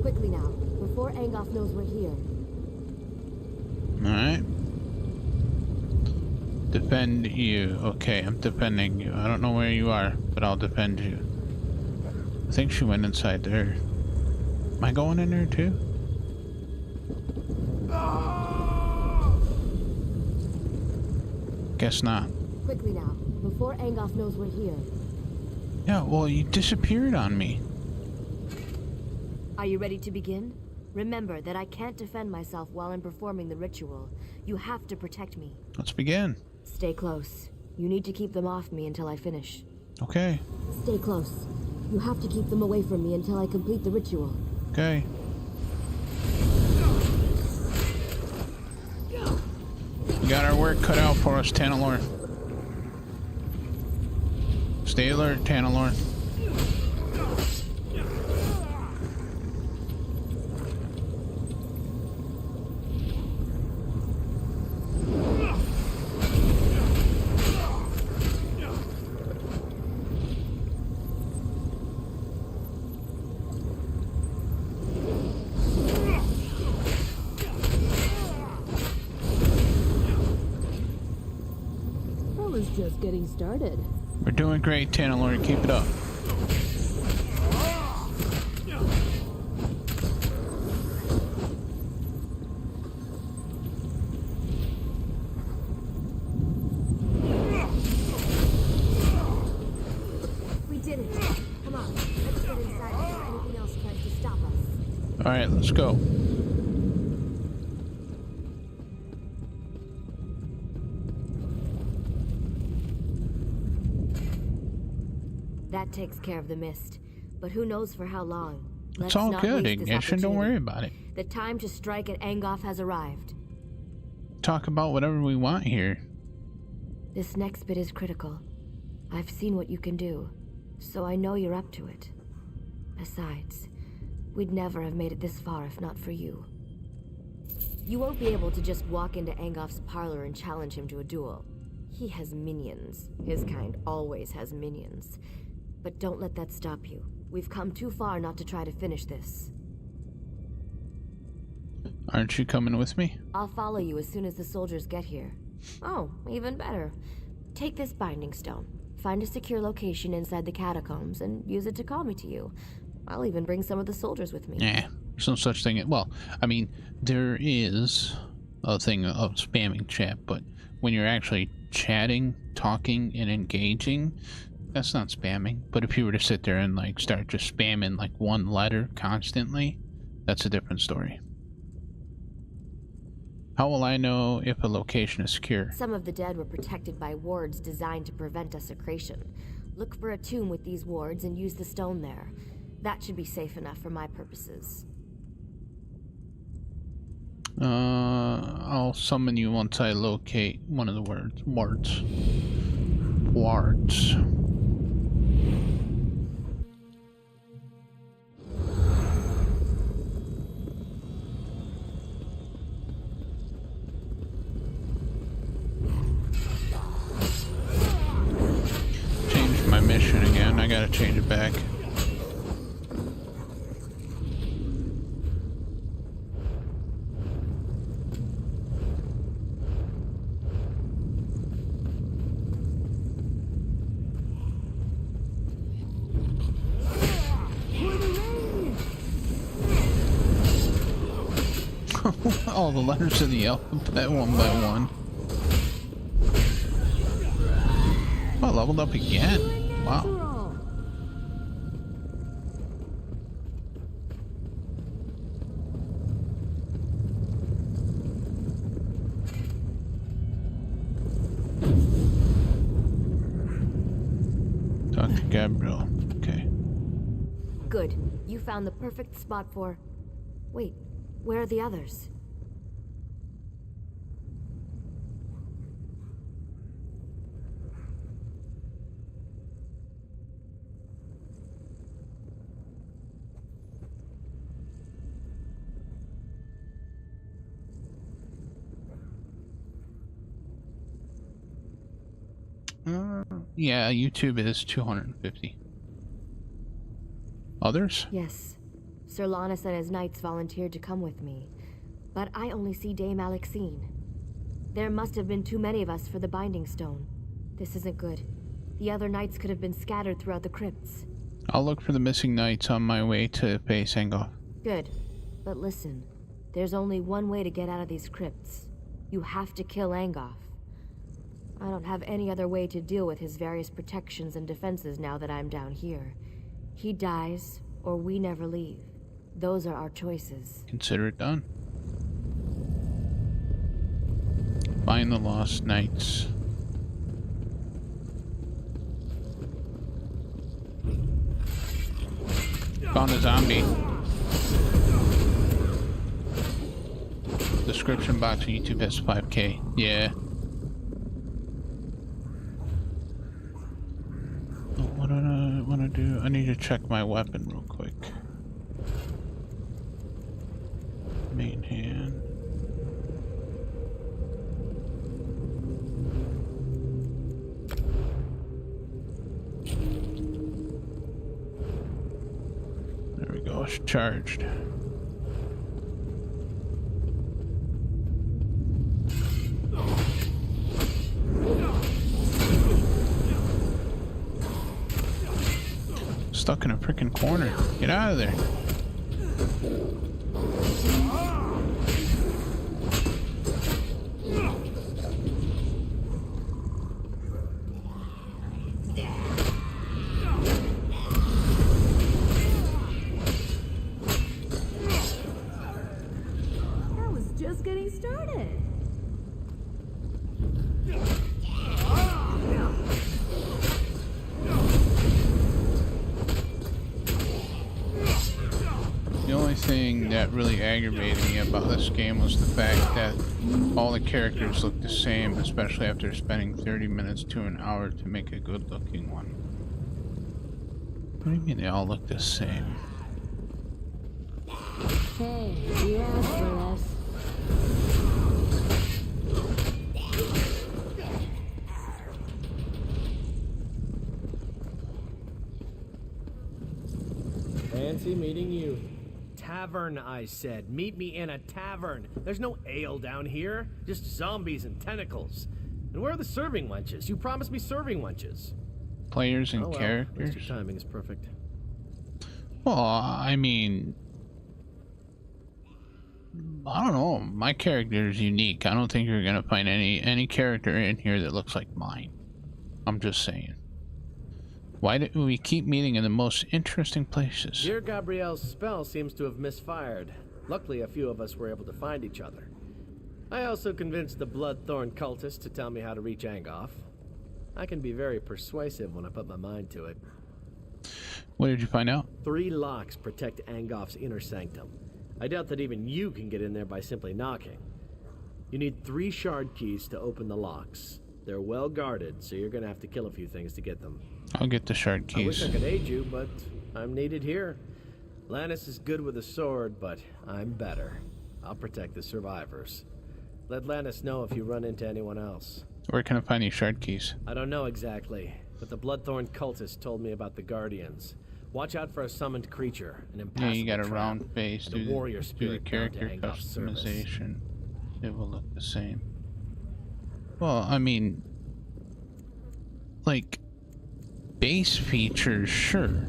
[SPEAKER 7] Quickly now, before Angoff knows we're here.
[SPEAKER 1] Alright. Defend you. Okay, I'm defending you. I don't know where you are, but I'll defend you. I think she went inside there. Am I going in there too? Guess not.
[SPEAKER 7] Quickly now, before Angoff knows we're here.
[SPEAKER 1] Yeah, well, you disappeared on me.
[SPEAKER 7] Are you ready to begin? Remember that I can't defend myself while I'm performing the ritual. You have to protect me.
[SPEAKER 1] Let's begin.
[SPEAKER 7] Stay close. You need to keep them off me until I finish.
[SPEAKER 1] Okay.
[SPEAKER 7] Stay close. You have to keep them away from me until I complete the ritual.
[SPEAKER 1] Okay. We got our work cut out for us, Tanalor. Stay alert, Tanalor.
[SPEAKER 2] I was just getting started.
[SPEAKER 1] We're doing great, Tanalor. Keep it up.
[SPEAKER 7] We did it. Come on, let's get inside before anything else tries to stop us.
[SPEAKER 1] Alright, let's go.
[SPEAKER 7] That takes care of the mist. But who knows for how long?
[SPEAKER 1] It's all
[SPEAKER 7] not
[SPEAKER 1] good,
[SPEAKER 7] waste this
[SPEAKER 1] Ignition. Don't
[SPEAKER 7] opportunity.
[SPEAKER 1] worry about it.
[SPEAKER 7] The time to strike at Angoff has arrived.
[SPEAKER 1] Talk about whatever we want here.
[SPEAKER 7] This next bit is critical. I've seen what you can do, so I know you're up to it. Besides, we'd never have made it this far if not for you. You won't be able to just walk into Angoff's parlor and challenge him to a duel. He has minions. His kind always has minions. But don't let that stop you. We've come too far not to try to finish this.
[SPEAKER 1] Aren't you coming with me?
[SPEAKER 7] I'll follow you as soon as the soldiers get here. Oh, even better. Take this binding stone. Find a secure location inside the catacombs and use it to call me to you. I'll even bring some of the soldiers with me.
[SPEAKER 1] Yeah. There's no such thing. Well, I mean, there is a thing of spamming chat, but when you're actually chatting, talking, and engaging, that's not spamming. But if you were to sit there and like start just spamming like one letter constantly, that's a different story. How will I know if a location is secure?
[SPEAKER 7] Some of the dead were protected by wards designed to prevent desecration. Look for a tomb with these wards and use the stone there. That should be safe enough for my purposes.
[SPEAKER 1] I'll summon you once I locate one of the wards. Wards. Changed my mission again. I gotta change it back. All the letters of the alphabet one by one. Oh, I leveled up again. Wow. Dr. Gabriel. Okay.
[SPEAKER 7] Good. You found the perfect spot for... Wait, where are the others?
[SPEAKER 1] Yeah, YouTube is 250. Others?
[SPEAKER 7] Yes. Sir Lannis and his knights volunteered to come with me, but I only see Dame Alexine. There must have been too many of us for the Binding Stone. This isn't good. The other knights could have been scattered throughout the crypts.
[SPEAKER 1] I'll look for the missing knights on my way to face Angoff.
[SPEAKER 7] Good. But listen, there's only one way to get out of these crypts. You have to kill Angoff. I don't have any other way to deal with his various protections and defenses now that I'm down here. He dies, or we never leave. Those are our choices.
[SPEAKER 1] Consider it done. Find the lost knights. Found a zombie. Description box on YouTube has 5K. Yeah. What do I want to do? I need to check my weapon real quick. Main hand. There we go, it's charged. Stuck in a freaking corner. Get out of there.
[SPEAKER 2] That was just getting started.
[SPEAKER 1] The only thing that really aggravated me about this game was the fact that all the characters look the same, especially after spending 30 minutes to an hour to make a good looking one. What do you mean they all look the same?
[SPEAKER 2] Hey, you asked for this.
[SPEAKER 9] Fancy meeting you. Tavern, I said. Meet me in a tavern. There's no ale down here. Just zombies and tentacles. And where are the serving wenches? You promised me serving wenches.
[SPEAKER 1] Players and
[SPEAKER 9] Oh, well,
[SPEAKER 1] characters?
[SPEAKER 9] at least your timing is perfect.
[SPEAKER 1] Well, I mean, I don't know. My character is unique. I don't think you're gonna find any character in here that looks like mine. I'm just saying. Why do we keep meeting in the most interesting places?
[SPEAKER 9] Dear Gabrielle's spell seems to have misfired. Luckily, a few of us were able to find each other. I also convinced the Bloodthorn cultist to tell me how to reach Angoff. I can be very persuasive when I put my mind to it.
[SPEAKER 1] What did you find out?
[SPEAKER 9] 3 locks protect Angoff's inner sanctum. I doubt that even you can get in there by simply knocking. You need 3 shard keys to open the locks. They're well guarded, so you're gonna have to kill a few things to get them.
[SPEAKER 1] I'll get the shard keys.
[SPEAKER 9] I wish I could aid you, but I'm needed here. Lannis is good with a sword, but I'm better. I'll protect the survivors. Let Lannis know if you run into anyone else.
[SPEAKER 1] Where can I find these shard keys?
[SPEAKER 9] I don't know exactly, but the Bloodthorn cultist told me about the Guardians. Watch out for a summoned creature, an impassable
[SPEAKER 1] Yeah, you got a
[SPEAKER 9] trap,
[SPEAKER 1] round face.
[SPEAKER 9] and a warrior
[SPEAKER 1] Do the
[SPEAKER 9] spirit
[SPEAKER 1] character
[SPEAKER 9] bound to Angoff's service.
[SPEAKER 1] customization. It will look the same. Well, I mean, like, base features, sure.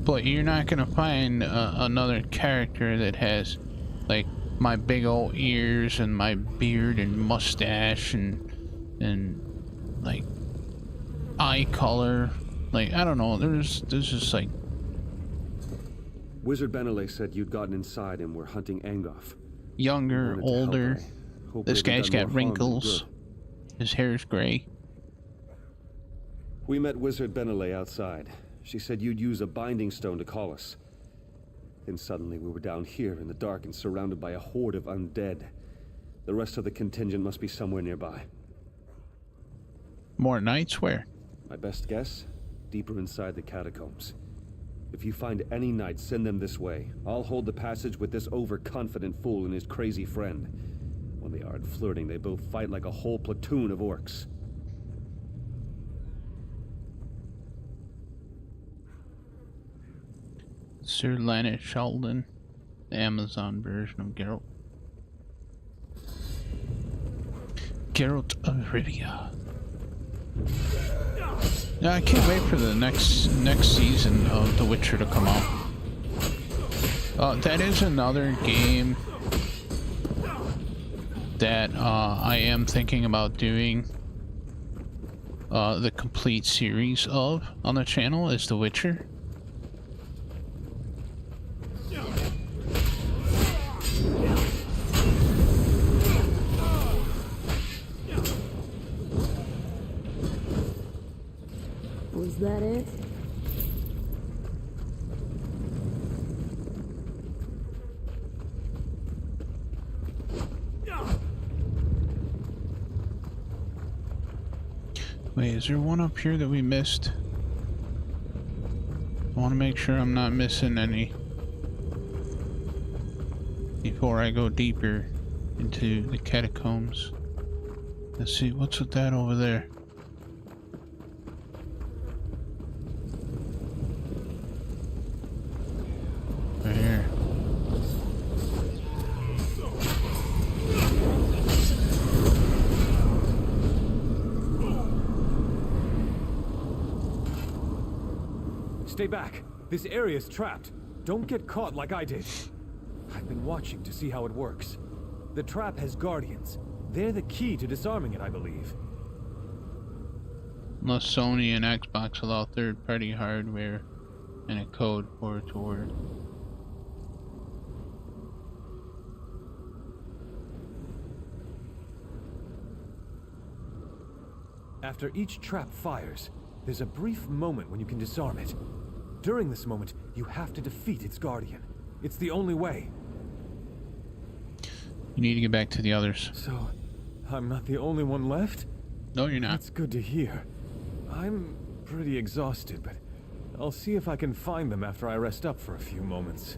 [SPEAKER 1] But you're not gonna find another character that has, like, my big old ears and my beard and mustache and like eye color. Like, I don't know. There's just like.
[SPEAKER 5] Wizard Benelay said you'd gotten inside and were hunting Angoff.
[SPEAKER 1] Younger, older. This guy's got wrinkles. His hair's gray.
[SPEAKER 5] We met Wizard Benelay outside. She said you'd use a binding stone to call us. Then suddenly we were down here in the dark and surrounded by a horde of undead. The rest of the contingent must be somewhere nearby.
[SPEAKER 1] More knights? Where?
[SPEAKER 5] My best guess? Deeper inside the catacombs. If you find any knights, send them this way. I'll hold the passage with this overconfident fool and his crazy friend. When they aren't flirting, they both fight like a whole platoon of orcs.
[SPEAKER 1] Sir Lannis Sheldon, the Amazon version of Geralt. Geralt of Rivia. Yeah, I can't wait for the next season of The Witcher to come out. That is another game that I am thinking about doing the complete series of on the channel, is The Witcher.
[SPEAKER 2] Was that it?
[SPEAKER 1] Wait, is there one up here that we missed? I want to make sure I'm not missing any before I go deeper into the catacombs. Let's see, what's with that over there? Right here.
[SPEAKER 10] Stay back. This area's trapped. Don't get caught like I did. I've been watching to see how it works. The trap has guardians. They're the key to disarming it, I believe.
[SPEAKER 1] Unless Sony and Xbox allow third-party hardware and a code word to word.
[SPEAKER 10] After each trap fires, there's a brief moment when you can disarm it. During this moment, you have to defeat its guardian. It's the only way.
[SPEAKER 1] You need to get back to the others.
[SPEAKER 10] So, I'm not the only one left?
[SPEAKER 1] No, you're not.
[SPEAKER 10] That's good to hear. I'm pretty exhausted, but I'll see if I can find them after I rest up for a few moments.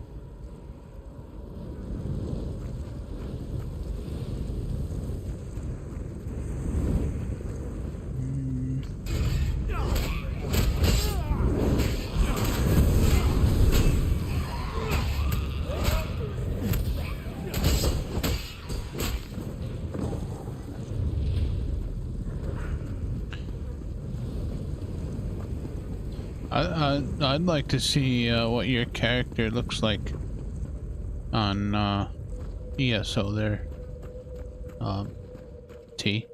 [SPEAKER 1] I'd like to see what your character looks like on ESO there. T.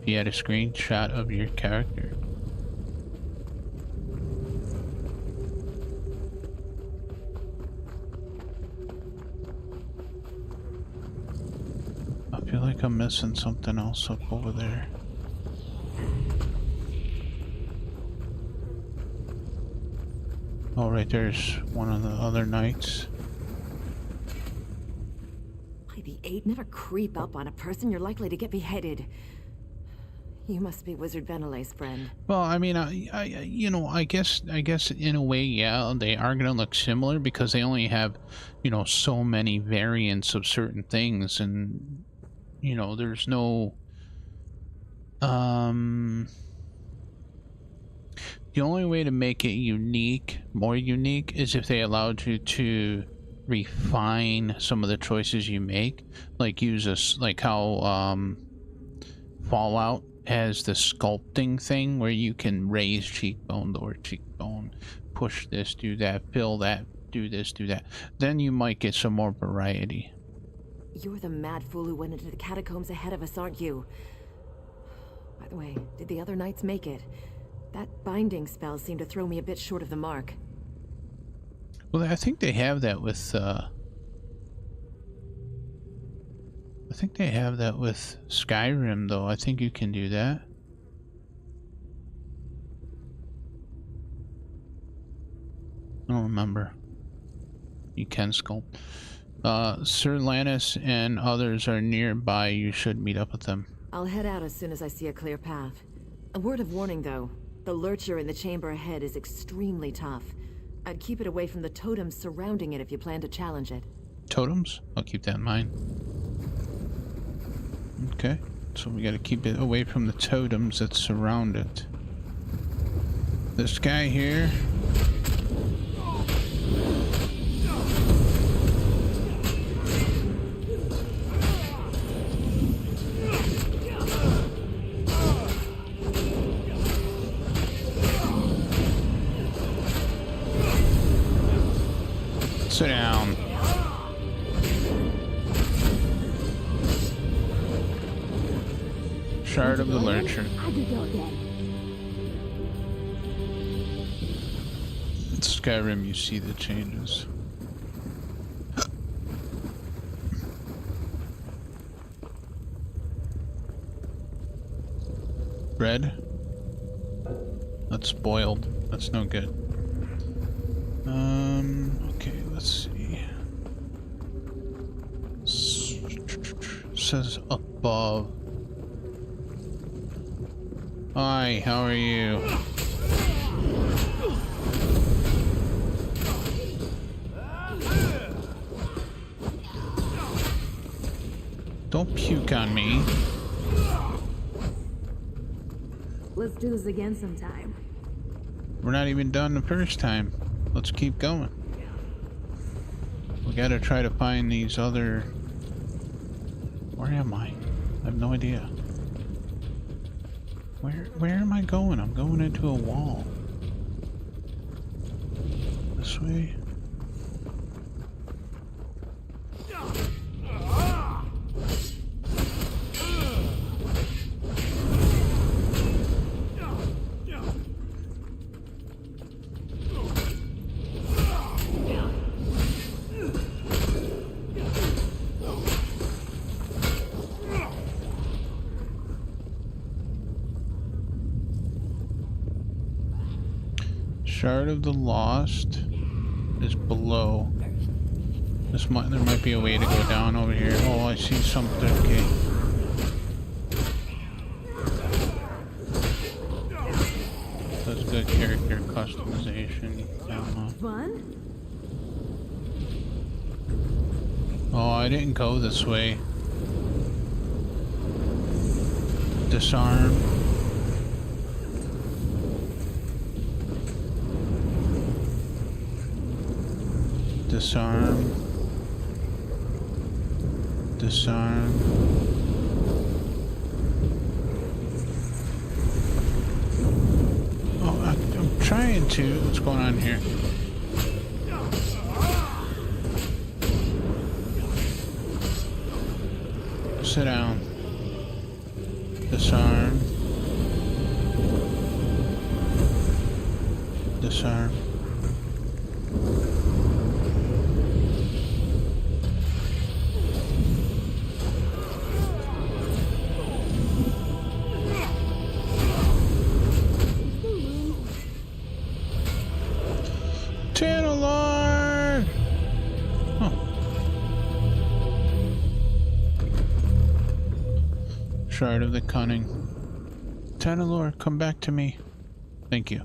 [SPEAKER 1] If you had a screenshot of your character. I feel like I'm missing something else up over there. Oh, right there's one of the other knights.
[SPEAKER 11] By the eight, never creep up on a person. You're likely to get beheaded. You must be Wizard Venele's friend.
[SPEAKER 1] Well, I mean, you know, I guess in a way, yeah, they are gonna look similar because they only have, you know, so many variants of certain things, and you know, there's no, the only way to make it unique, more unique, is if they allowed you to refine some of the choices you make, like use a, like how Fallout has the sculpting thing where you can raise cheekbone, lower cheekbone, push this, do that, fill that, do this, do that. Then you might get some more variety.
[SPEAKER 11] You're the mad fool who went into the catacombs ahead of us, aren't you? By the way, did the other knights make it? That binding spell seemed to throw me a bit short of the mark.
[SPEAKER 1] Well, I think they have that with, I think they have that with Skyrim, though. I think you can do that. I don't remember. You can sculpt. Sir Lannis and others are nearby. You should meet up with them.
[SPEAKER 11] I'll head out as soon as I see a clear path. A word of warning, though. The lurcher in the chamber ahead is extremely tough. I'd keep it away from the totems surrounding it if you plan to challenge it.
[SPEAKER 1] Totems? I'll keep that in mind. Okay, so we gotta keep it away from the totems that surround it. This guy here. Sit down. Shard of the Lurcher. In Skyrim, you see the changes. Bread? That's spoiled. That's no good. Okay, let's see. Says above. Hi, how are you? Don't puke on me.
[SPEAKER 2] Let's do this again sometime.
[SPEAKER 1] We're not even done the first time. Let's keep going. We gotta try to find these other... Where am I? I have no idea. Where am I going? I'm going into a wall. This way? Shard of the Lost is below. There might be a way to go down over here. Oh, I see something. Okay. That's good character customization.
[SPEAKER 2] Fun?
[SPEAKER 1] Oh, I didn't go this way. Disarm. Disarm. Disarm. Oh, I'm trying to. What's going on here? Tanalorr! Huh. Shard of the Cunning. Tanalorr, come back to me. Thank you.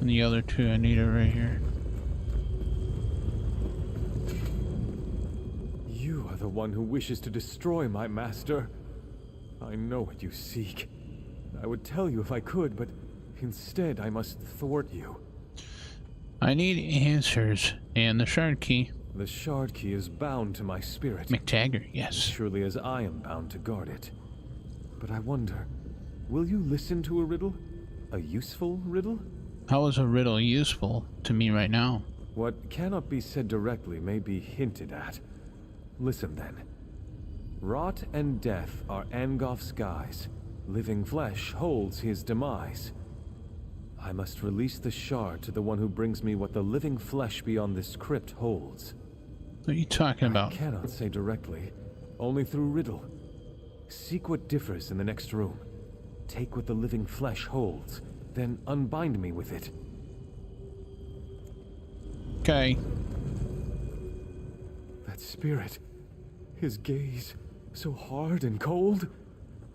[SPEAKER 1] And the other two, I need it right here.
[SPEAKER 10] You are the one who wishes to destroy my master. I know what you seek. I would tell you if I could, but instead I must thwart you.
[SPEAKER 1] I need answers, and the shard key.
[SPEAKER 10] The shard key is bound to my spirit.
[SPEAKER 1] McTaggart, yes.
[SPEAKER 10] Surely as I am bound to guard it. But I wonder, will you listen to a riddle? A useful riddle?
[SPEAKER 1] How is a riddle useful to me right now?
[SPEAKER 10] What cannot be said directly may be hinted at. Listen then. Rot and death are Angof's guise. Living flesh holds his demise. I must release the shard to the one who brings me what the living flesh beyond this crypt holds.
[SPEAKER 1] What are you talking about?
[SPEAKER 10] I cannot say directly, only through riddle. Seek what differs in the next room. Take what the living flesh holds, then unbind me with it.
[SPEAKER 1] Okay.
[SPEAKER 10] That spirit, his gaze, so hard and cold.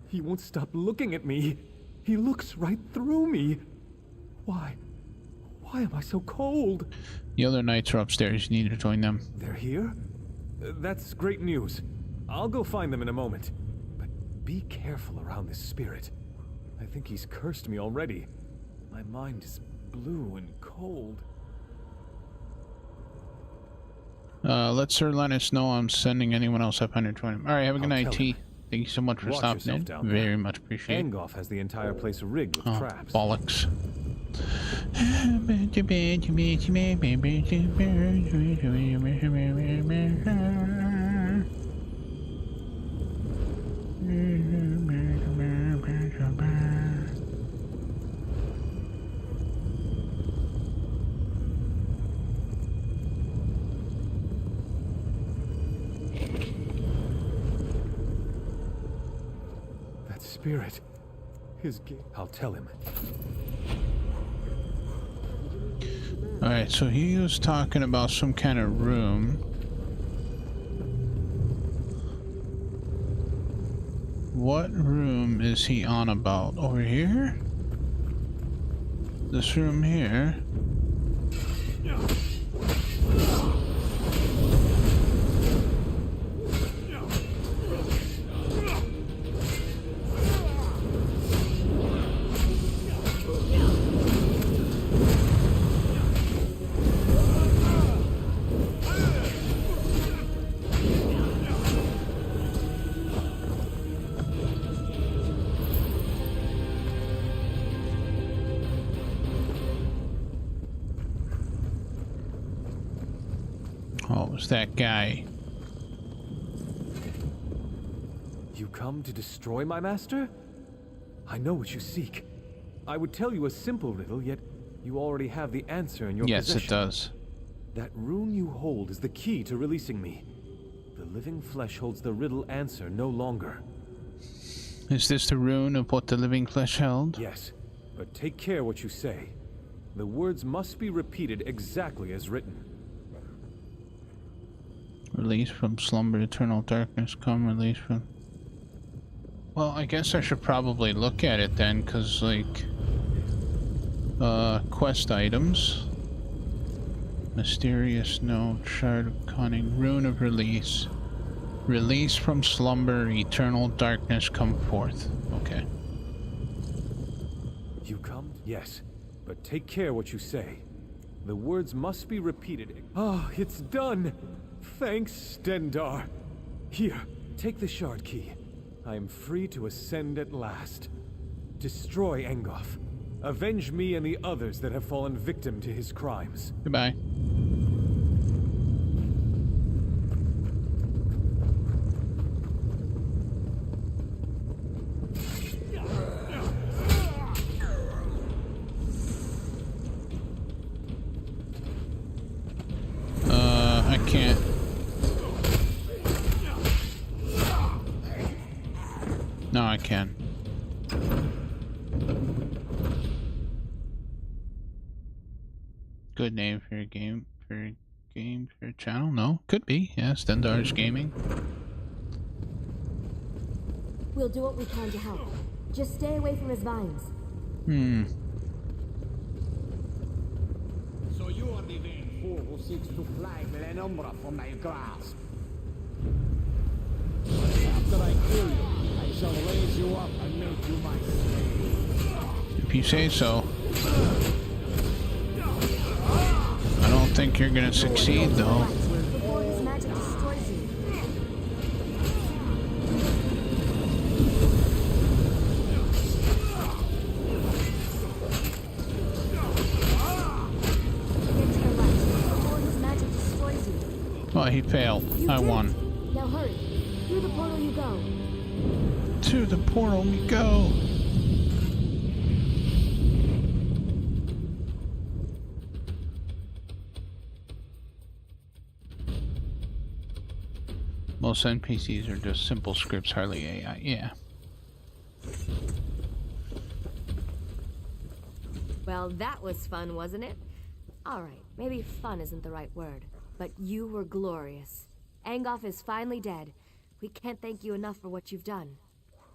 [SPEAKER 10] He won't stop looking at me. He looks right through me. Why am I so cold?
[SPEAKER 1] The other knights are upstairs. You need to join them.
[SPEAKER 10] They're here? That's great news. I'll go find them in a moment. But be careful around this spirit. I think he's cursed me already. My mind is blue and cold.
[SPEAKER 1] Let Sir Lennis know I'm sending anyone else up under join him. Alright, have a good night, T. Thank you so much for stopping in. Very much appreciate it.
[SPEAKER 10] Angoff has the entire place rigged with traps.
[SPEAKER 1] Bollocks.
[SPEAKER 10] That spirit. I'll tell him.
[SPEAKER 1] Alright, so he was talking about some kind of room. What room is he on about? Over here? This room here? Oh, it's that guy.
[SPEAKER 10] You come to destroy my master? I know what you seek. I would tell you a simple riddle, yet you already have the answer in your possession.
[SPEAKER 1] Yes, it does.
[SPEAKER 10] That rune you hold is the key to releasing me. The living flesh holds the riddle answer no longer.
[SPEAKER 1] Is this the rune of what the living flesh held?
[SPEAKER 10] Yes, but take care what you say. The words must be repeated exactly as written.
[SPEAKER 1] Release from slumber, eternal darkness, come release from... Well, I guess I should probably look at it then, because, like... quest items. Mysterious note, shard of cunning, rune of release. Release from slumber, eternal darkness, come forth. Okay.
[SPEAKER 10] You come? Yes, but take care what you say. The words must be repeated. Ah, it's done! Thanks, Stendarr. Here, take the shard key. I am free to ascend at last. Destroy Engoff. Avenge me and the others that have fallen victim to his crimes.
[SPEAKER 1] Goodbye. I can't. No, I can. Good name for your game, for your channel? No? Could be. Yeah, Stendar's Gaming.
[SPEAKER 7] We'll do what we can to help. Just stay away from his vines.
[SPEAKER 12] So you are the vain fool who seeks to fly Glenumbra from my grasp. After I kill you, I shall raise you up and make you my slave.
[SPEAKER 1] If you say so. I don't think you're gonna succeed, though.
[SPEAKER 7] Before his magic destroys you. Get to the right. Before his magic destroys you.
[SPEAKER 1] Well, he failed. I won.
[SPEAKER 7] Now hurry. Through the portal you go.
[SPEAKER 1] To the portal we go. Most NPCs are just simple scripts, hardly AI. Yeah.
[SPEAKER 7] Well, that was fun, wasn't it? Alright, maybe fun isn't the right word, but you were glorious. Angoff is finally dead. We can't thank you enough for what you've done.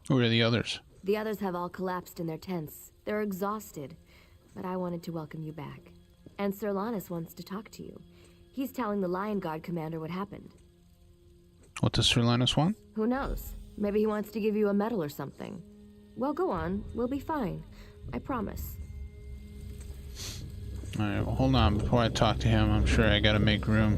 [SPEAKER 1] Who are the others?
[SPEAKER 7] The others have all collapsed in their tents. They're exhausted, but I wanted to welcome you back. And Sir Lannis wants to talk to you. He's telling the Lion Guard commander what happened.
[SPEAKER 1] What does Sir Lannis want?
[SPEAKER 7] Who knows? Maybe he wants to give you a medal or something. Well, go on. We'll be fine. I promise.
[SPEAKER 1] Alright, well, hold on. Before I talk to him, I'm sure I gotta make room.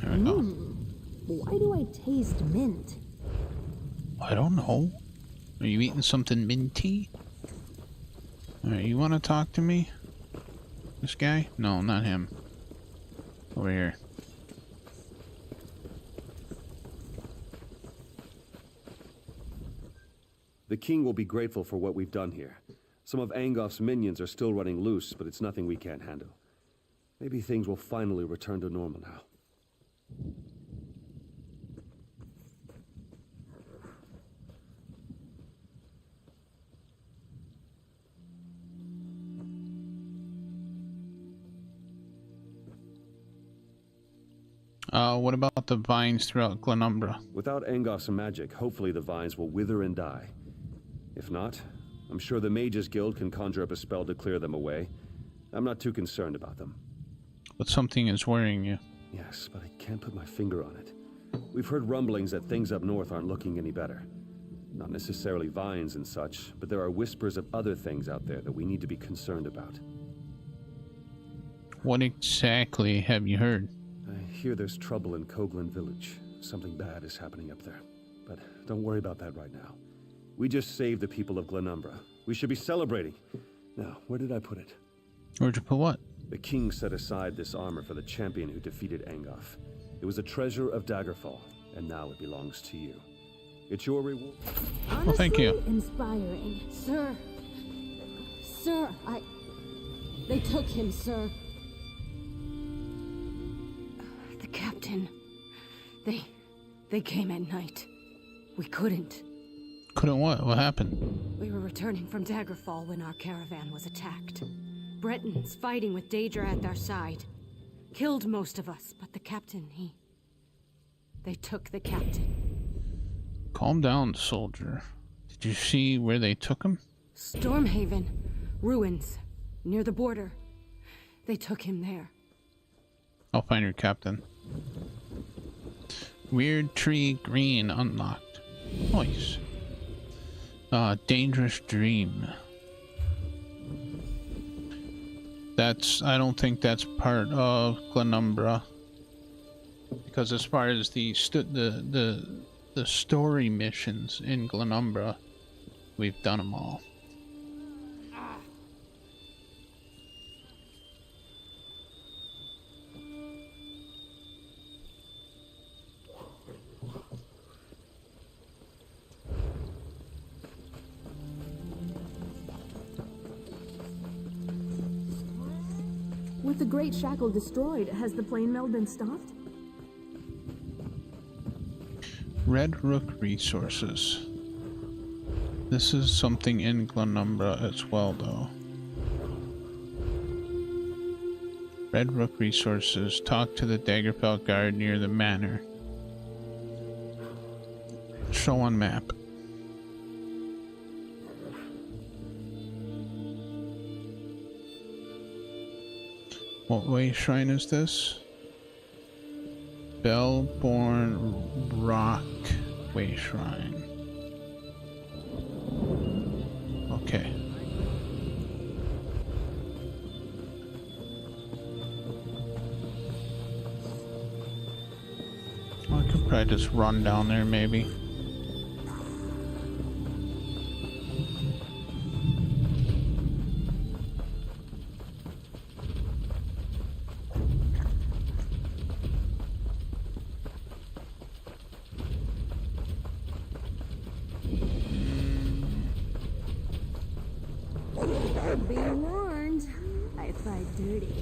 [SPEAKER 1] There we go.
[SPEAKER 2] Why do I taste mint?
[SPEAKER 1] I don't know. Are you eating something minty? Alright, you want to talk to me? This guy? No, not him. Over here.
[SPEAKER 5] The king will be grateful for what we've done here. Some of Angoff's minions are still running loose, but it's nothing we can't handle. Maybe things will finally return to normal now.
[SPEAKER 1] What about the vines throughout Glenumbra?
[SPEAKER 5] Without Angoff's magic, hopefully the vines will wither and die. If not, I'm sure the Mages Guild can conjure up a spell to clear them away. I'm not too concerned about them.
[SPEAKER 1] But something is worrying you.
[SPEAKER 5] Yes, but I can't put my finger on it. We've heard rumblings that things up north aren't looking any better. Not necessarily vines and such, but there are whispers of other things out there that we need to be concerned about.
[SPEAKER 1] What exactly have you heard?
[SPEAKER 5] I hear there's trouble in Koglin village. Something bad is happening up there. But don't worry about that right now. We just saved the people of Glenumbra. We should be celebrating. Now, where did I put it?
[SPEAKER 1] Where'd you put what?
[SPEAKER 5] The king set aside this armor for the champion who defeated Angoff. It was a treasure of Daggerfall, and now it belongs to you. It's your reward.
[SPEAKER 2] Honestly,
[SPEAKER 1] well, thank you.
[SPEAKER 2] Inspiring. Sir. Sir, They took him, sir. The captain. They came at night. We couldn't.
[SPEAKER 1] Couldn't what? What happened?
[SPEAKER 2] We were returning from Daggerfall when our caravan was attacked. Bretons fighting with Daedra at their side. Killed most of us, but the captain, They took the captain.
[SPEAKER 1] Calm down, soldier. Did you see where they took him?
[SPEAKER 2] Stormhaven. Ruins. Near the border. They took him there.
[SPEAKER 1] I'll find your captain. Weird Tree Green unlocked. Nice. Dangerous Dream. I don't think that's part of Glenumbra, because as far as the story missions in Glenumbra, we've done them all.
[SPEAKER 13] With the Great Shackle destroyed, has the plane meld been stopped?
[SPEAKER 1] Red Rook Resources. This is something in Glenumbra as well, though. Red Rook Resources. Talk to the Daggerfell guard near the manor. Show on map. What way shrine is this? Bellborn Rock Way Shrine. Okay. Well, I could probably just run down there, maybe.
[SPEAKER 13] Be warned, I fight dirty.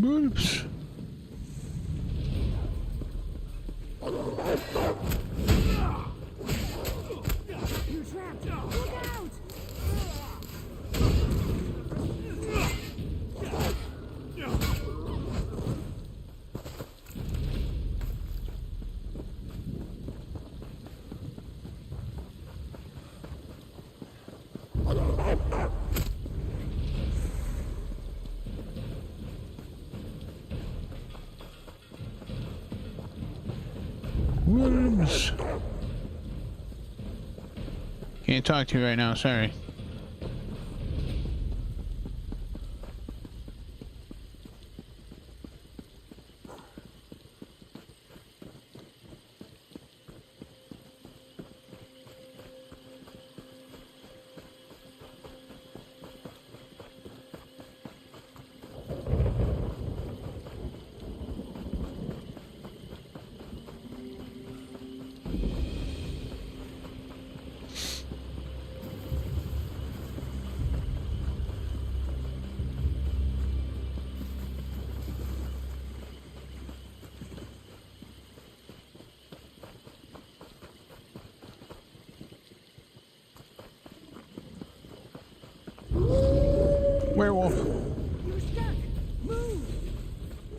[SPEAKER 1] Oops.
[SPEAKER 13] You're trapped. Look out!
[SPEAKER 1] Worms. Can't talk to you right now, sorry. Werewolf.
[SPEAKER 13] You're stuck. Move.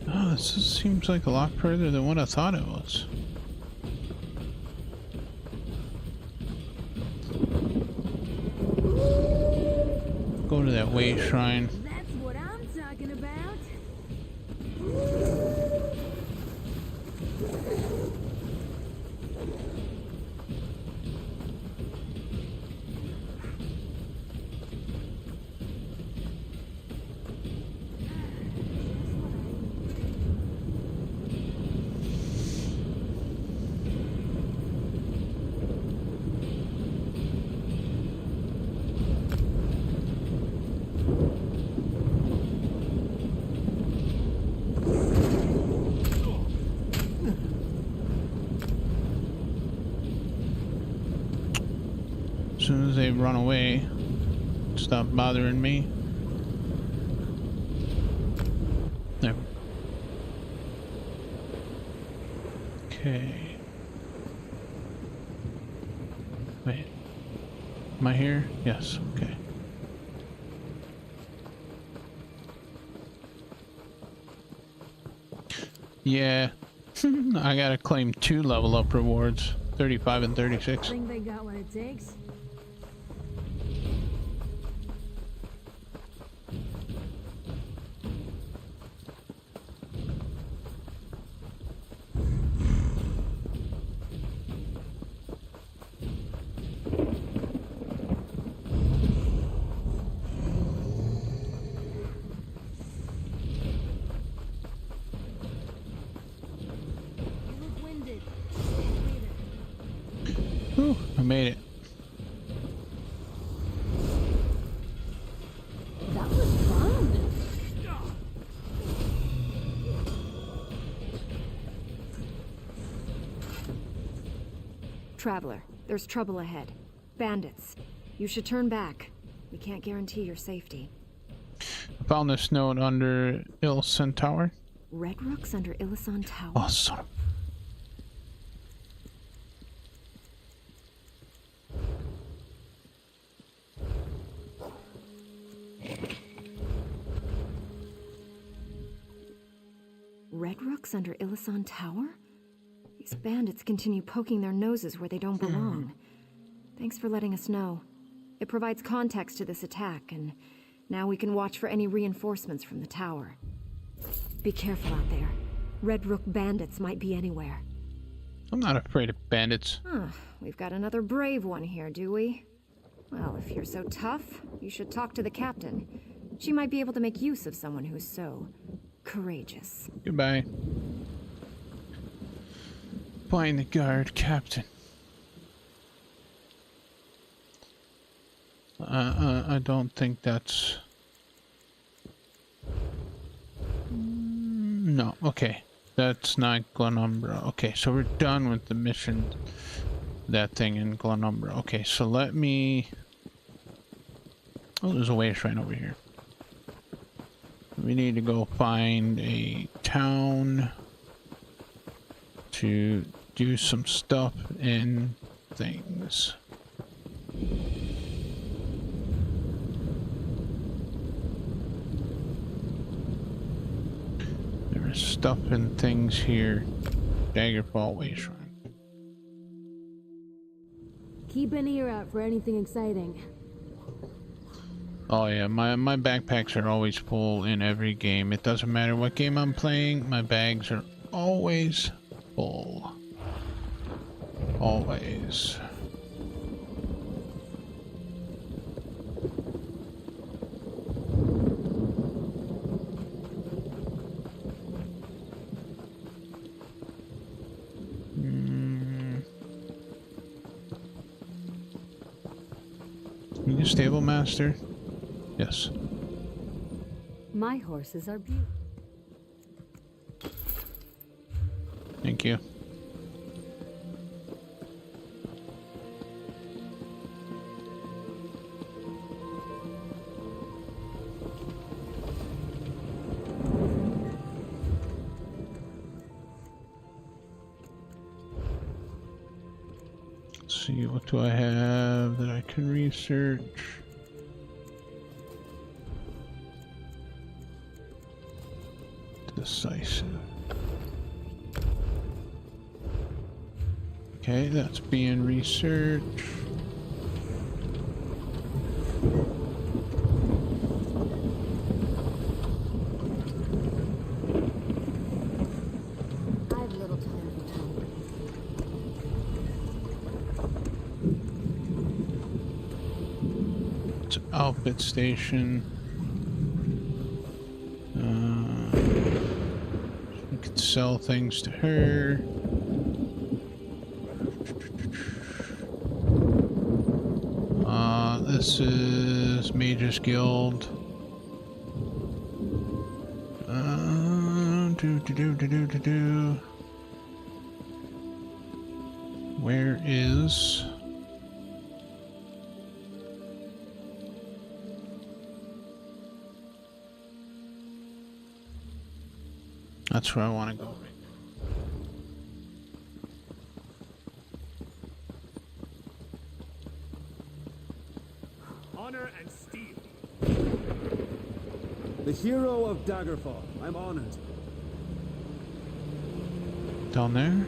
[SPEAKER 1] Oh, this seems like a lot further than what I thought it was. Go to that way shrine.
[SPEAKER 13] That's what I'm talking about.
[SPEAKER 1] As soon as they run away, stop bothering me. There. Okay. Wait. Am I here? Yes, okay. Yeah. I gotta claim 2 level up rewards. 35 and 36.
[SPEAKER 13] Think they got what it takes?
[SPEAKER 1] made it.
[SPEAKER 13] That was fun.
[SPEAKER 2] Traveler, there's trouble ahead. Bandits. You should turn back. We can't guarantee your safety.
[SPEAKER 1] I found this note under Ilsen Tower.
[SPEAKER 2] Red Rook's under Illisan Tower?
[SPEAKER 1] Oh, son of...
[SPEAKER 2] Red Rook's under Illisan Tower? These bandits continue poking their noses where they don't belong. Thanks for letting us know. It provides context to this attack, and now we can watch for any reinforcements from the tower. Be careful out there. Red Rook bandits might be anywhere.
[SPEAKER 1] I'm not afraid of bandits.
[SPEAKER 2] Huh. We've got another brave one here, do we? Well, if you're so tough, you should talk to the captain. She might be able to make use of someone who's so courageous.
[SPEAKER 1] Goodbye. Find the guard captain. I don't think that's... No, okay. That's not Glenumbra. Okay, so we're done with the mission. That thing in Glenumbra. Okay, so let me... Oh, there's a way shrine over here. We need to go find a town to do some stuff and things. There is stuff and things here. Daggerfall Way Shrine.
[SPEAKER 13] Keep an ear out for anything exciting.
[SPEAKER 1] Oh yeah, my backpacks are always full in every game. It doesn't matter what game I'm playing, my bags are always full. Always. You stable master? Yes.
[SPEAKER 2] My horses are beautiful.
[SPEAKER 1] Thank you. Let's see, what do I have that I can research? Decisive. Okay, that's being researched.
[SPEAKER 7] I have little time for talk.
[SPEAKER 1] It's outfit station. We could sell things to her. This is Mage's Guild. Where is... That's where I want to go.
[SPEAKER 10] Honor and steel.
[SPEAKER 4] The hero of Daggerfall. I'm honored.
[SPEAKER 1] Down there?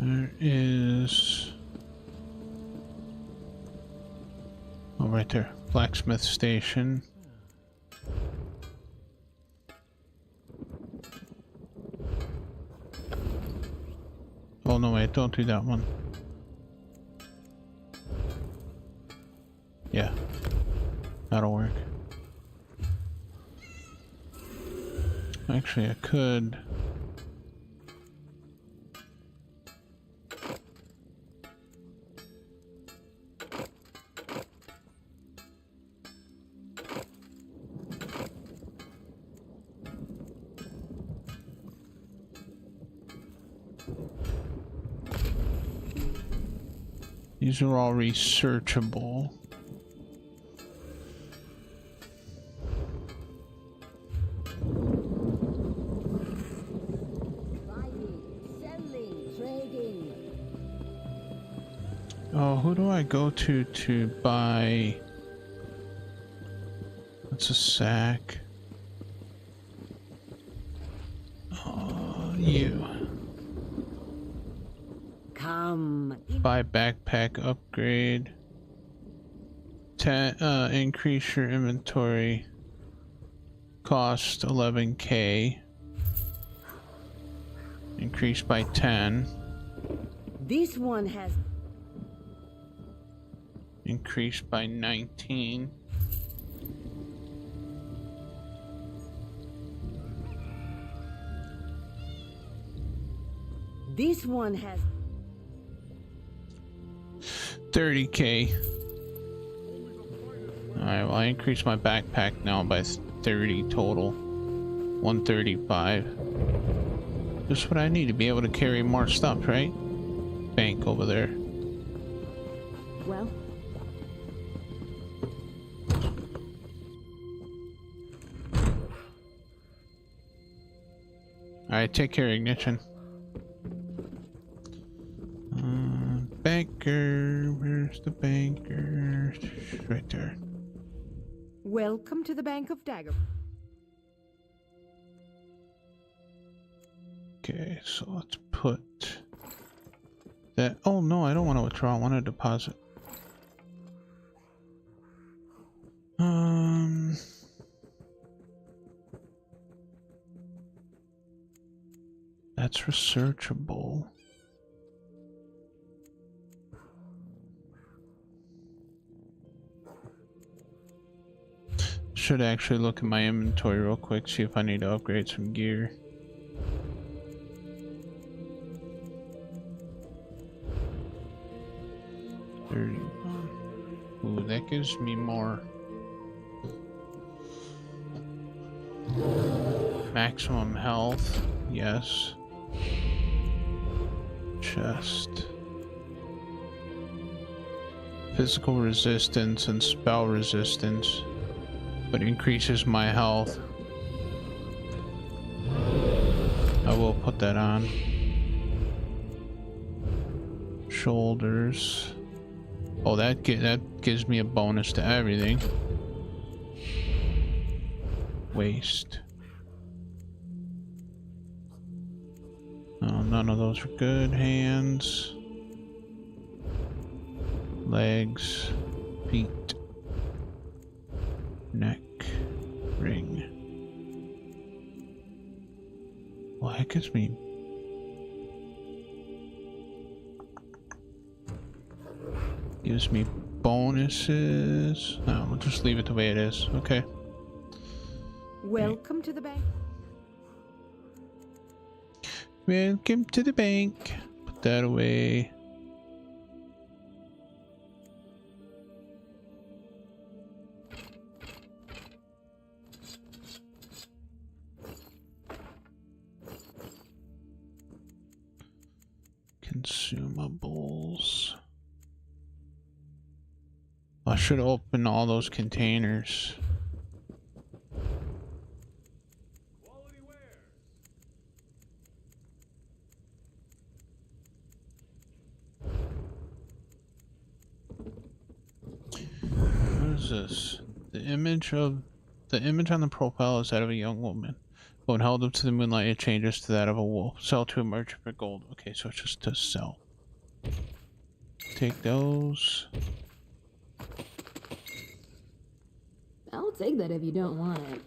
[SPEAKER 1] There is... Oh, right there. Blacksmith station. Oh, no, wait. Don't do that one. Yeah. That'll work. Actually, I could... These are all researchable. Oh, who do I go to buy? That's a sack. Oh, you.
[SPEAKER 14] Come.
[SPEAKER 1] Buy backpack upgrade. Increase your inventory cost 11k. Increase by 10.
[SPEAKER 14] This one has
[SPEAKER 1] increased by 19.
[SPEAKER 14] This one has
[SPEAKER 1] 30k. Alright, well I increased my backpack now by 30 total. 135. Just what I need to be able to carry more stuff, right? Bank over there.
[SPEAKER 13] Well.
[SPEAKER 1] Alright, take care, Ignition. Banker, where's the banker? Right there.
[SPEAKER 14] Welcome to the Bank of Dagger.
[SPEAKER 1] Okay, so let's put that. Oh no, I don't want to withdraw. I want to deposit. That's researchable. Should actually look at my inventory real quick, see if I need to upgrade some gear. Ooh, that gives me more. Maximum health, yes. Chest. Physical resistance and spell resistance, but increases my health. I will put that on. Shoulders. Oh, that gives me a bonus to everything. Waist. Oh, none of those are good. Hands. Legs. Feet. Neck. Ring. Well, that gives me... gives me bonuses. No, we'll just leave it the way it is. Okay.
[SPEAKER 14] Welcome to the bank.
[SPEAKER 1] Welcome to the bank. Put that away. Consumables. I should open all those containers. What is this? The image on the profile is that of a young woman. When held up to the moonlight, it changes to that of a wolf. Sell to a merchant for gold. Okay, so it's just to sell. Take those.
[SPEAKER 13] I'll take that if you don't want it.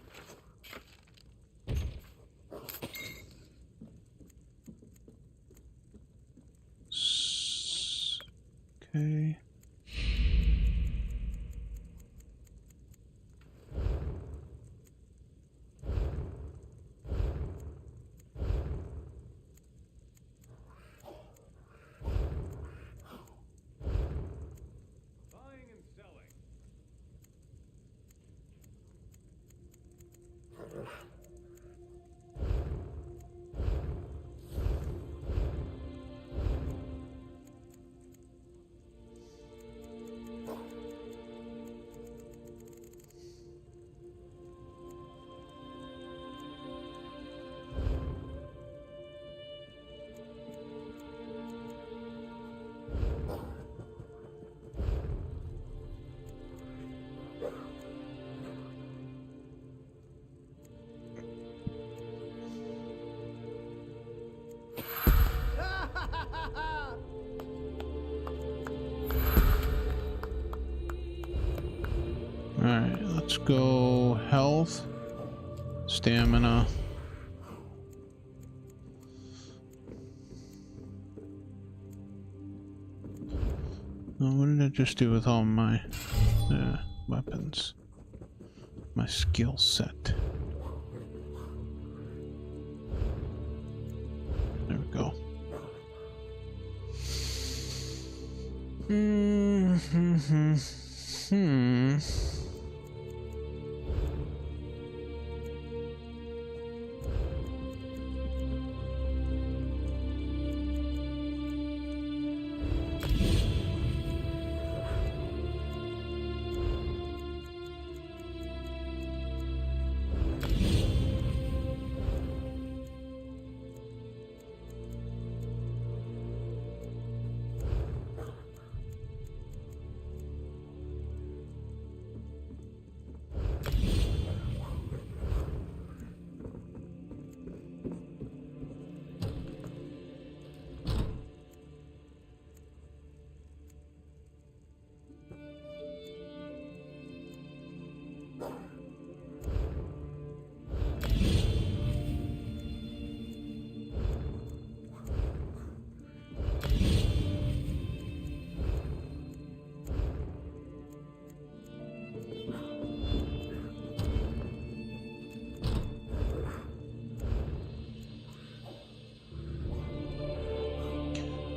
[SPEAKER 1] Okay. Alright, let's go health, stamina. Oh, what did I just do with all my weapons? My skill set. There we go.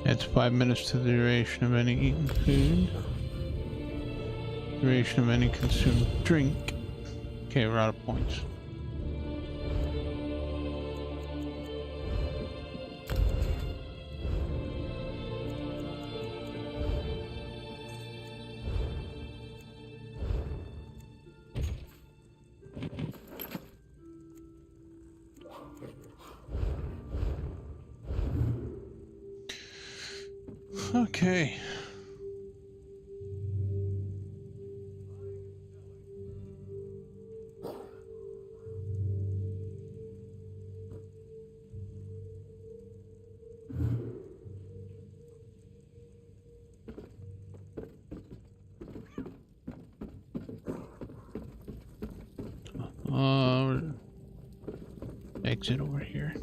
[SPEAKER 1] It's 5 minutes to the duration of any eaten food. Duration of any consumed drink. Okay, we're out of points. Okay. Exit over here.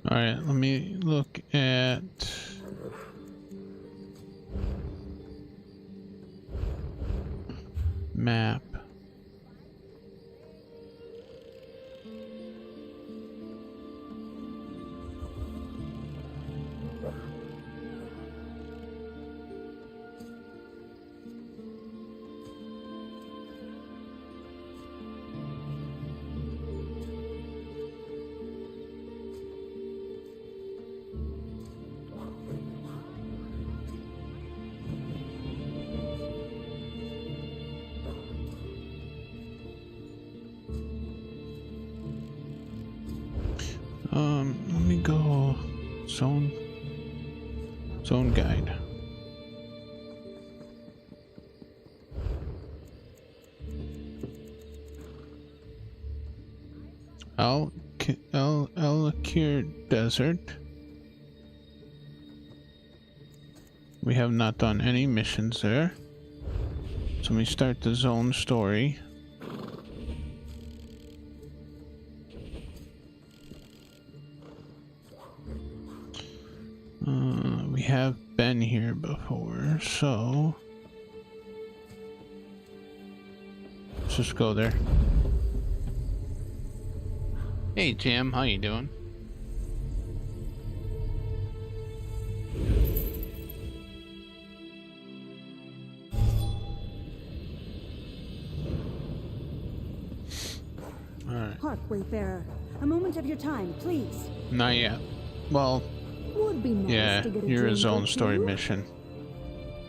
[SPEAKER 1] All right, let me look at map. Let me go zone guide. El-Akir Desert. We have not done any missions there. So we start the zone story. We have been here before, so let's just go there. Hey Jim, how you doing? Alright.
[SPEAKER 15] Hark, Wayfarer. A moment of your time, please.
[SPEAKER 1] Not yet. Well,
[SPEAKER 15] Would be nice
[SPEAKER 1] yeah,
[SPEAKER 15] to get a
[SPEAKER 1] you're a
[SPEAKER 15] drink
[SPEAKER 1] zone
[SPEAKER 15] or
[SPEAKER 1] story
[SPEAKER 15] two.
[SPEAKER 1] mission.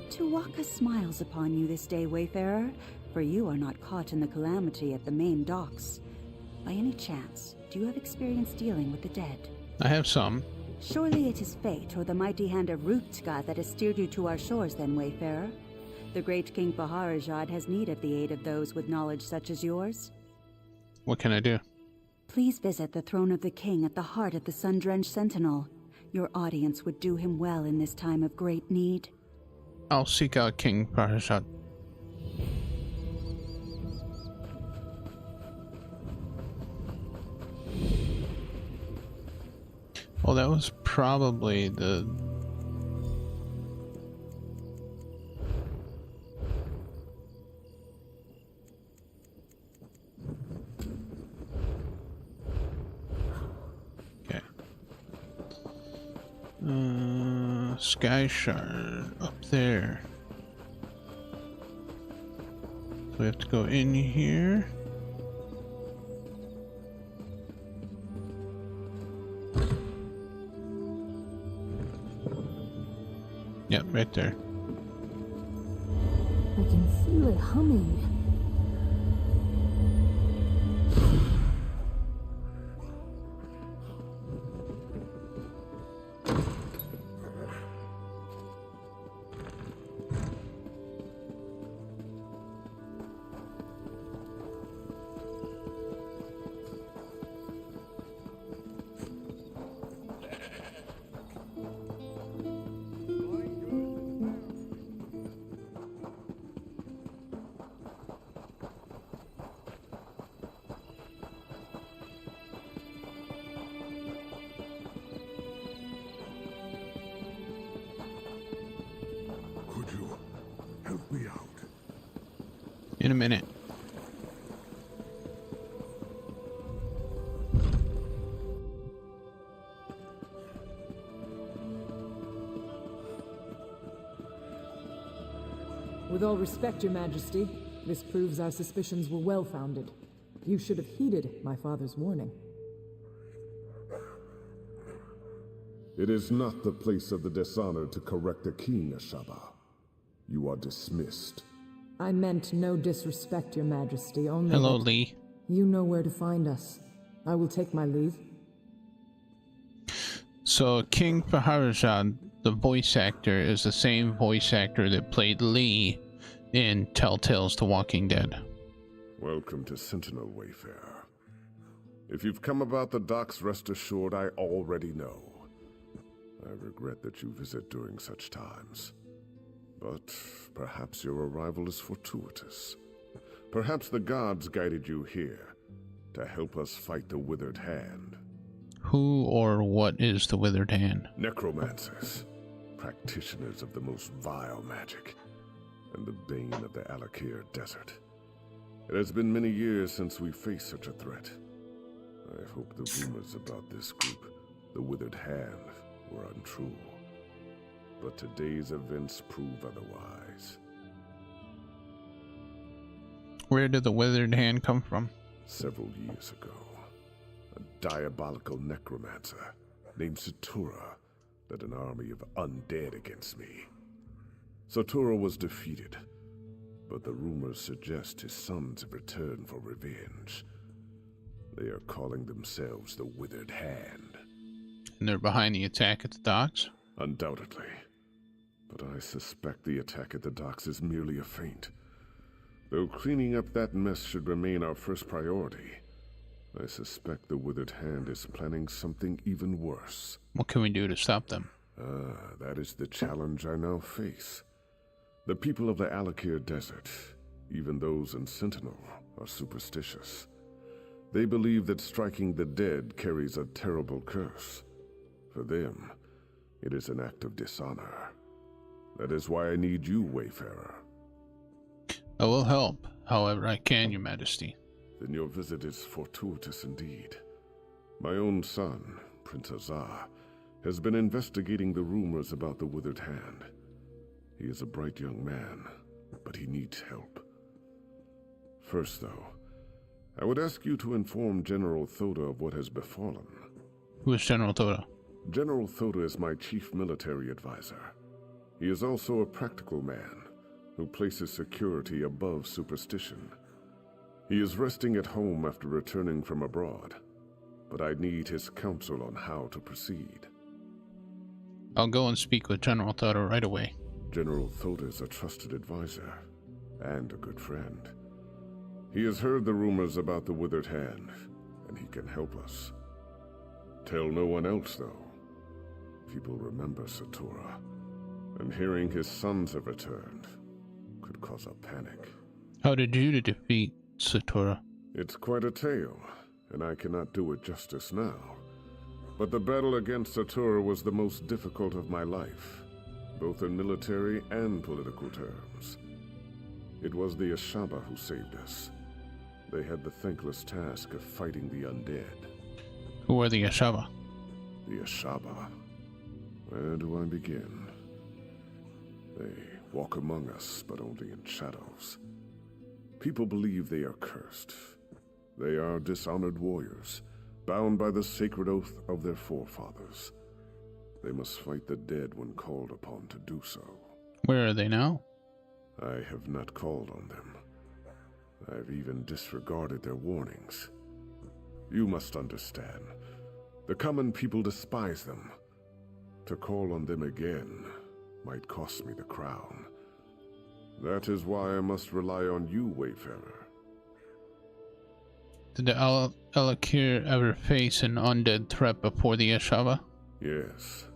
[SPEAKER 15] Tuwaka smiles upon you this day, Wayfarer, for you are not caught in the calamity at the main docks. By any chance, do you have experience dealing with the dead?
[SPEAKER 1] I have some.
[SPEAKER 15] Surely it is fate or the mighty hand of Rutska that has steered you to our shores then, Wayfarer. The great King Baharajad has need of the aid of those with knowledge such as yours.
[SPEAKER 1] What can I do?
[SPEAKER 15] Please visit the throne of the king at the heart of the sun-drenched Sentinel. Your audience would do him well in this time of great need.
[SPEAKER 1] I'll seek out King Parashat. Well, that was probably the... Okay. Sky Shard up there. So we have to go in here. Yep, right there.
[SPEAKER 13] I can feel it humming.
[SPEAKER 1] In a minute.
[SPEAKER 16] With all respect, Your Majesty, this proves our suspicions were well-founded. You should have heeded my father's warning.
[SPEAKER 17] It is not the place of the dishonored to correct a king, Ashaba. You are dismissed.
[SPEAKER 16] I meant no disrespect, Your Majesty, only
[SPEAKER 1] Hello,
[SPEAKER 16] that
[SPEAKER 1] Lee.
[SPEAKER 16] You know where to find us. I will take my leave.
[SPEAKER 1] So King Baharajad, the voice actor, is the same voice actor that played Lee in Telltale's The Walking Dead.
[SPEAKER 17] Welcome to Sentinel, Wayfarer. If you've come about the docks, rest assured I already know. I regret that you visit during such times. But perhaps your arrival is fortuitous. Perhaps the gods guided you here to help us fight the Withered Hand.
[SPEAKER 1] Who or what is the Withered Hand?
[SPEAKER 17] Necromancers, practitioners of the most vile magic, and the bane of the Al-Akir Desert. It has been many years since we faced such a threat. I hope the rumors about this group, the Withered Hand, were untrue. But today's events prove otherwise.
[SPEAKER 1] Where did the Withered Hand come from?
[SPEAKER 17] Several years ago, a diabolical necromancer named Satura led an army of undead against me. Satura was defeated, but the rumors suggest his sons have returned for revenge. They are calling themselves the Withered Hand.
[SPEAKER 1] And they're behind the attack at the docks?
[SPEAKER 17] Undoubtedly. But I suspect the attack at the docks is merely a feint. Though cleaning up that mess should remain our first priority, I suspect the Withered Hand is planning something even worse.
[SPEAKER 1] What can we do to stop them?
[SPEAKER 17] That is the challenge I now face. The people of the Alakir Desert, even those in Sentinel, are superstitious. They believe that striking the dead carries a terrible curse. For them, it is an act of dishonor. That is why I need you, Wayfarer.
[SPEAKER 1] I will help, however I can, Your Majesty.
[SPEAKER 17] Then your visit is fortuitous indeed. My own son, Prince Azar, has been investigating the rumors about the Withered Hand. He is a bright young man, but he needs help. First, though, I would ask you to inform General Thoda of what has befallen.
[SPEAKER 1] Who is General Thoda?
[SPEAKER 17] General Thoda is my chief military advisor. He is also a practical man who places security above superstition. He is resting at home after returning from abroad, but I need his counsel on how to proceed.
[SPEAKER 1] I'll go and speak with General Thoda right away.
[SPEAKER 17] General Thoda is a trusted advisor and a good friend. He has heard the rumors about the Withered Hand, and he can help us. Tell no one else, though. People remember Satora, and hearing his sons have returned could cause a panic.
[SPEAKER 1] How did you defeat Satora?
[SPEAKER 17] It's quite a tale, and I cannot do it justice now. But the battle against Satora was the most difficult of my life, both in military and political terms. It was the Ashaba who saved us. They had the thankless task of fighting the undead.
[SPEAKER 1] Who are the Ashaba?
[SPEAKER 17] The Ashaba? Where do I begin? They walk among us, but only in shadows. People believe they are cursed. They are dishonored warriors, bound by the sacred oath of their forefathers. They must fight the dead when called upon to do so.
[SPEAKER 1] Where are they now?
[SPEAKER 17] I have not called on them. I've even disregarded their warnings. You must understand. The common people despise them. To call on them again might cost me the crown. That is why I must rely on you, Wayfarer.
[SPEAKER 1] Did the Alakir ever face an undead threat before the Ashaba?
[SPEAKER 17] Yes.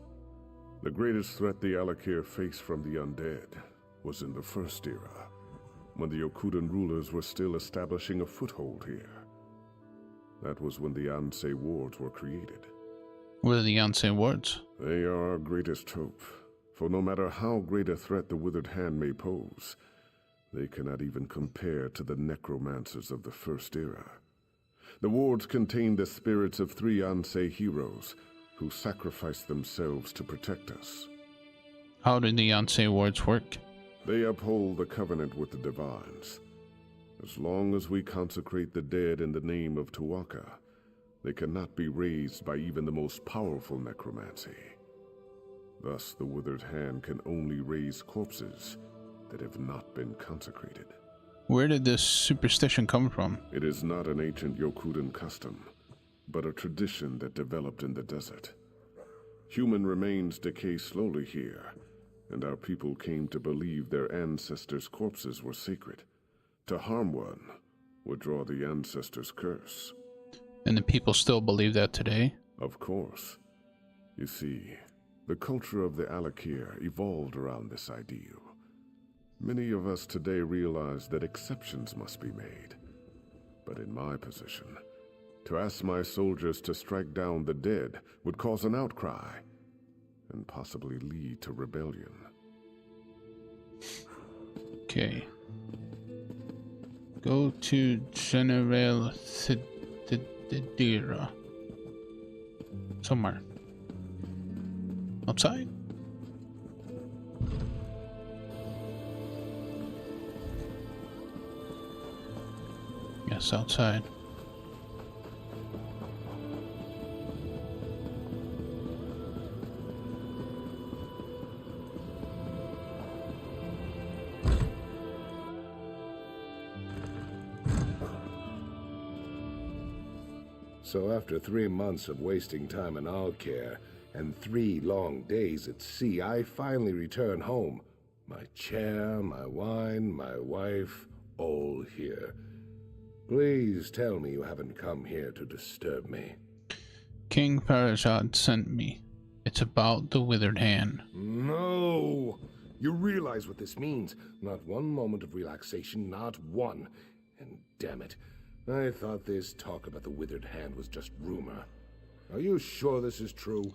[SPEAKER 17] The greatest threat the Alakir faced from the undead was in the First Era, when the Okudan rulers were still establishing a foothold here. That was when the Ansei wards were created.
[SPEAKER 1] What are the Ansei wards?
[SPEAKER 17] They are our greatest hope, for no matter how great a threat the Withered Hand may pose, they cannot even compare to the necromancers of the First Era. The wards contain the spirits of 3 Ansei heroes who sacrificed themselves to protect us.
[SPEAKER 1] How do the Ansei wards work?
[SPEAKER 17] They uphold the covenant with the Divines. As long as we consecrate the dead in the name of Tu'whacca, they cannot be raised by even the most powerful necromancy. Thus, the Withered Hand can only raise corpses that have not been consecrated.
[SPEAKER 1] Where did this superstition come from?
[SPEAKER 17] It is not an ancient Yokudan custom, but a tradition that developed in the desert. Human remains decay slowly here, and our people came to believe their ancestors' corpses were sacred. To harm one would draw the ancestors' curse.
[SPEAKER 1] And the people still believe that today?
[SPEAKER 17] Of course. You see, the culture of the Alakir evolved around this ideal. Many of us today realize that exceptions must be made. But in my position, to ask my soldiers to strike down the dead would cause an outcry, and possibly lead to rebellion.
[SPEAKER 1] Okay. Go to General Thedira. Somewhere. Outside? Yes, outside.
[SPEAKER 6] So after 3 months of wasting time in Alcaire, and 3 long days at sea, I finally return home. My chair, my wine, my wife, all here. Please tell me you haven't come here to disturb me.
[SPEAKER 1] King Farazad sent me. It's about the Withered Hand.
[SPEAKER 6] No! You realize what this means. Not one moment of relaxation, not one. And damn it, I thought this talk about the Withered Hand was just rumor. Are you sure this is true?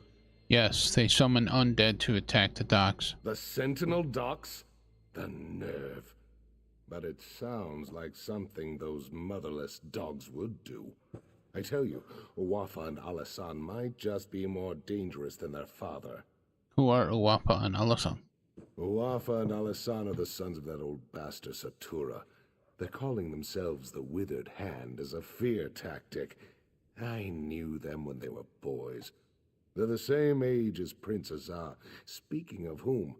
[SPEAKER 1] Yes, they summon undead to attack the docks.
[SPEAKER 6] The Sentinel docks? The nerve. But it sounds like something those motherless dogs would do. I tell you, Uwafa and Alasan might just be more dangerous than their father.
[SPEAKER 1] Who are Uwafa and Alasan?
[SPEAKER 6] Uwafa and Alasan are the sons of that old bastard Satura. They're calling themselves the Withered Hand as a fear tactic. I knew them when they were boys. They're the same age as Prince Azar. Speaking of whom,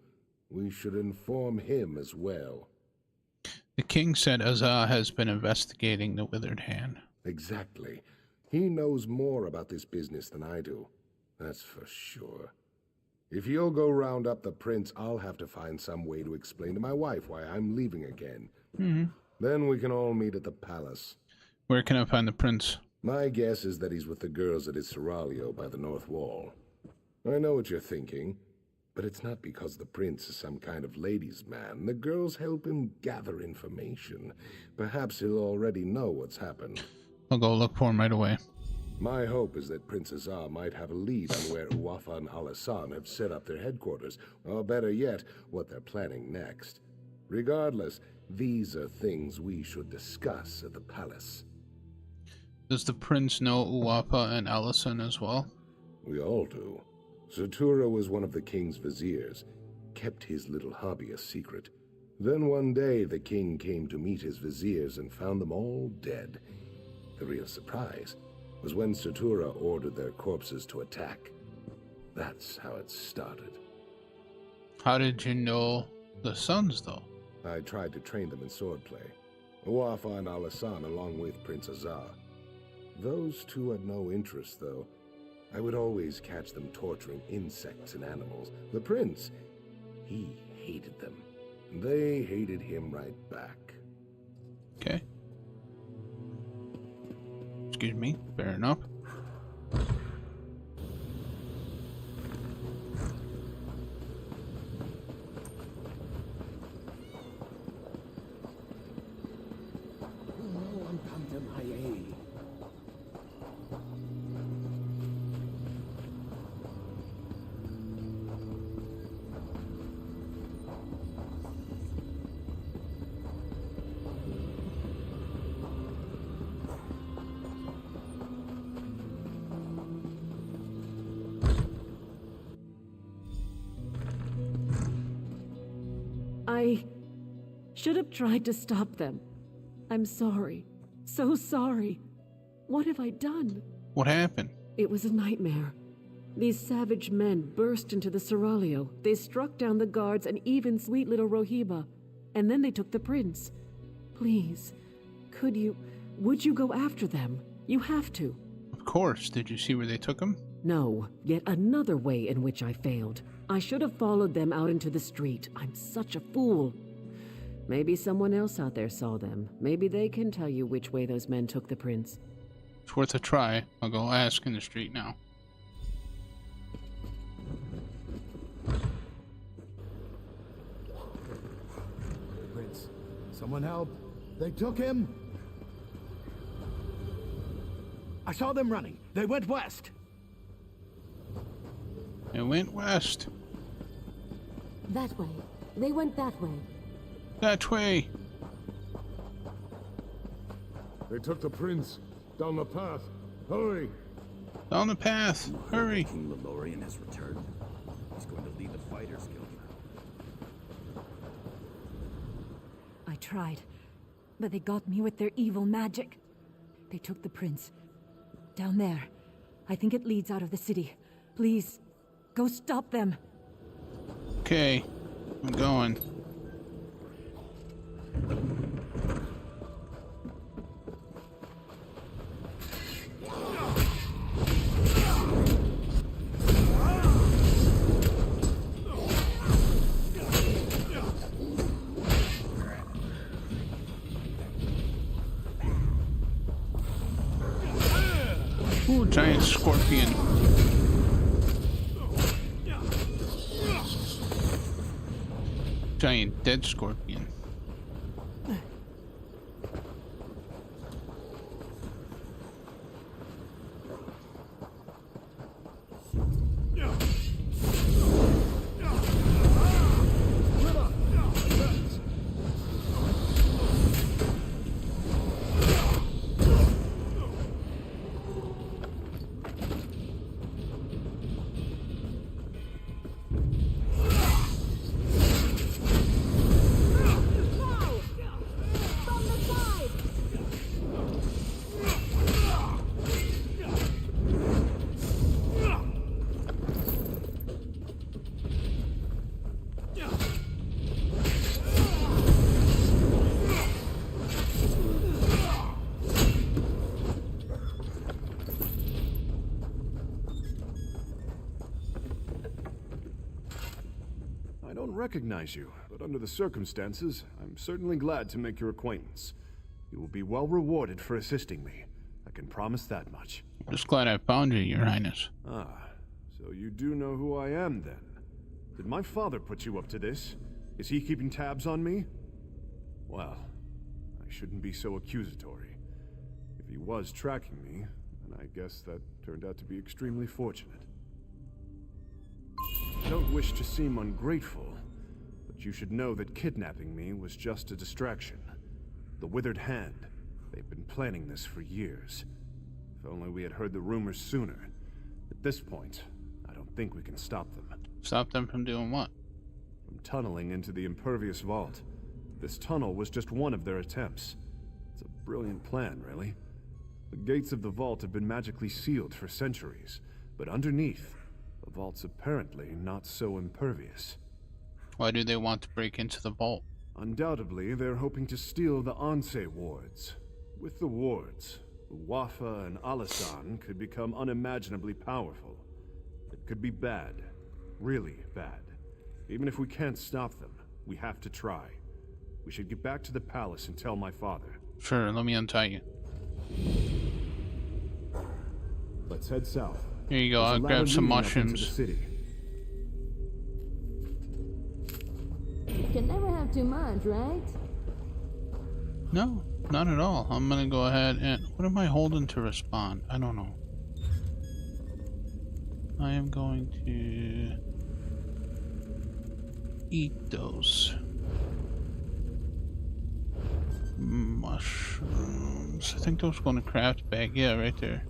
[SPEAKER 6] we should inform him as well.
[SPEAKER 1] The king said Azar has been investigating the Withered Hand.
[SPEAKER 6] Exactly. He knows more about this business than I do. That's for sure. If you'll go round up the prince, I'll have to find some way to explain to my wife why I'm leaving again. Then we can all meet at the palace.
[SPEAKER 1] Where can I find the prince?
[SPEAKER 6] My guess is that he's with the girls at his seraglio by the north wall. I know what you're thinking, but it's not because the prince is some kind of ladies' man. The girls help him gather information. Perhaps he'll already know what's happened.
[SPEAKER 1] I'll go look for him right away.
[SPEAKER 6] My hope is that Prince Azar might have a lead on where Uwafa and Alasan have set up their headquarters, or better yet, what they're planning next. Regardless, these are things we should discuss at the palace.
[SPEAKER 1] Does the prince know Uwafa and Alasan as well?
[SPEAKER 6] We all do. Satura was one of the king's viziers, kept his little hobby a secret. Then one day the king came to meet his viziers and found them all dead. The real surprise was when Satura ordered their corpses to attack. That's how it started.
[SPEAKER 1] How did you know the sons, though?
[SPEAKER 6] I tried to train them in swordplay. Uwafa and Alasan along with Prince Azar. Those two had no interest, though. I would always catch them torturing insects and animals. The prince, he hated them. They hated him right back.
[SPEAKER 1] Okay. Excuse me, fair enough.
[SPEAKER 2] I should have tried to stop them. I'm sorry. So sorry. What have I done?
[SPEAKER 1] What happened?
[SPEAKER 2] It was a nightmare. These savage men burst into the seraglio. They struck down the guards and even sweet little Rohiba. And then they took the prince. Please, would you go after them? You have to.
[SPEAKER 1] Of course. Did you see where they took him?
[SPEAKER 2] No, yet another way in which I failed. I should have followed them out into the street. I'm such a fool. Maybe someone else out there saw them. Maybe they can tell you which way those men took the prince.
[SPEAKER 1] It's worth a try. I'll go ask in the street now.
[SPEAKER 12] Prince, someone help. They took him. I saw them running. They went west.
[SPEAKER 1] It went west.
[SPEAKER 7] That way. They went that way.
[SPEAKER 1] That way.
[SPEAKER 6] They took the prince. Down the path. Hurry.
[SPEAKER 1] Down the path. Hurry.
[SPEAKER 18] King Lelorian has returned. He's going to lead the Fighters Guild.
[SPEAKER 15] I tried, but they got me with their evil magic. They took the prince. Down there. I think it leads out of the city. Please, go stop them.
[SPEAKER 1] Okay, I'm going. Ooh, giant scorpion. Giant dead scorpion.
[SPEAKER 5] I don't recognize you, but under the circumstances, I'm certainly glad to make your acquaintance. You will be well rewarded for assisting me. I can promise that much.
[SPEAKER 1] Just glad I found you, Your Highness.
[SPEAKER 5] Ah, so you do know who I am, then? Did my father put you up to this? Is he keeping tabs on me? Well, I shouldn't be so accusatory. If he was tracking me, then I guess that turned out to be extremely fortunate. I don't wish to seem ungrateful, but you should know that kidnapping me was just a distraction. The Withered Hand. They've been planning this for years. If only we had heard the rumors sooner. At this point, I don't think we can stop them.
[SPEAKER 1] Stop them from doing what?
[SPEAKER 5] From tunneling into the Impervious Vault. This tunnel was just one of their attempts. It's a brilliant plan, really. The gates of the vault have been magically sealed for centuries, but underneath, the vault's apparently not so impervious.
[SPEAKER 1] Why do they want to break into the vault?
[SPEAKER 5] Undoubtedly, they're hoping to steal the Anse wards. With the wards, Wafa and Alasan could become unimaginably powerful. It could be bad. Really bad. Even if we can't stop them, we have to try. We should get back to the palace and tell my father.
[SPEAKER 1] Sure, let me untie you.
[SPEAKER 5] Let's head south.
[SPEAKER 1] Here you go, I'll grab some mushrooms.
[SPEAKER 13] You can never have too much, right?
[SPEAKER 1] No, not at all. I'm gonna go ahead and... What am I holding to respond? I don't know. I am going to... eat those. Mushrooms. I think those are going to craft bag. Yeah, right there.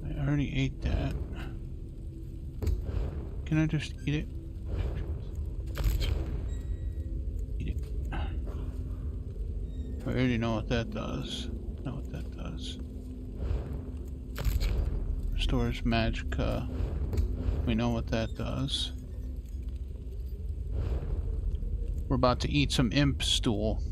[SPEAKER 1] I already ate that. Can I just eat it? Eat it. I already know what that does. I know what that does. Restores magicka. We know what that does. We're about to eat some imp stool.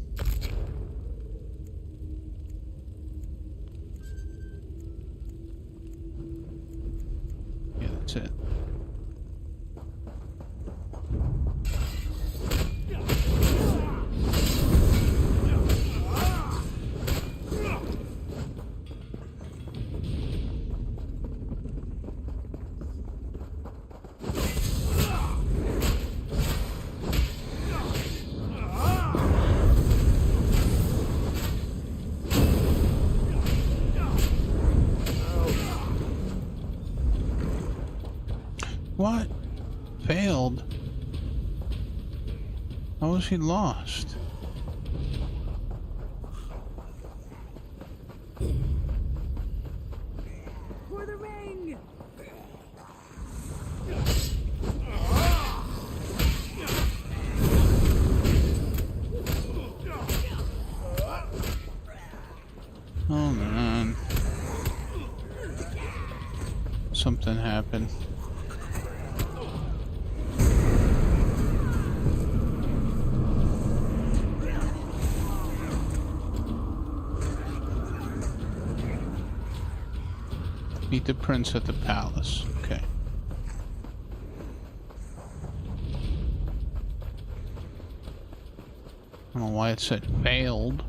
[SPEAKER 1] Yeah, that's it. What? Failed? How was he lost?
[SPEAKER 15] For the ring!
[SPEAKER 1] Oh man. Something happened. Meet the prince at the palace. Okay. I don't know why it said failed.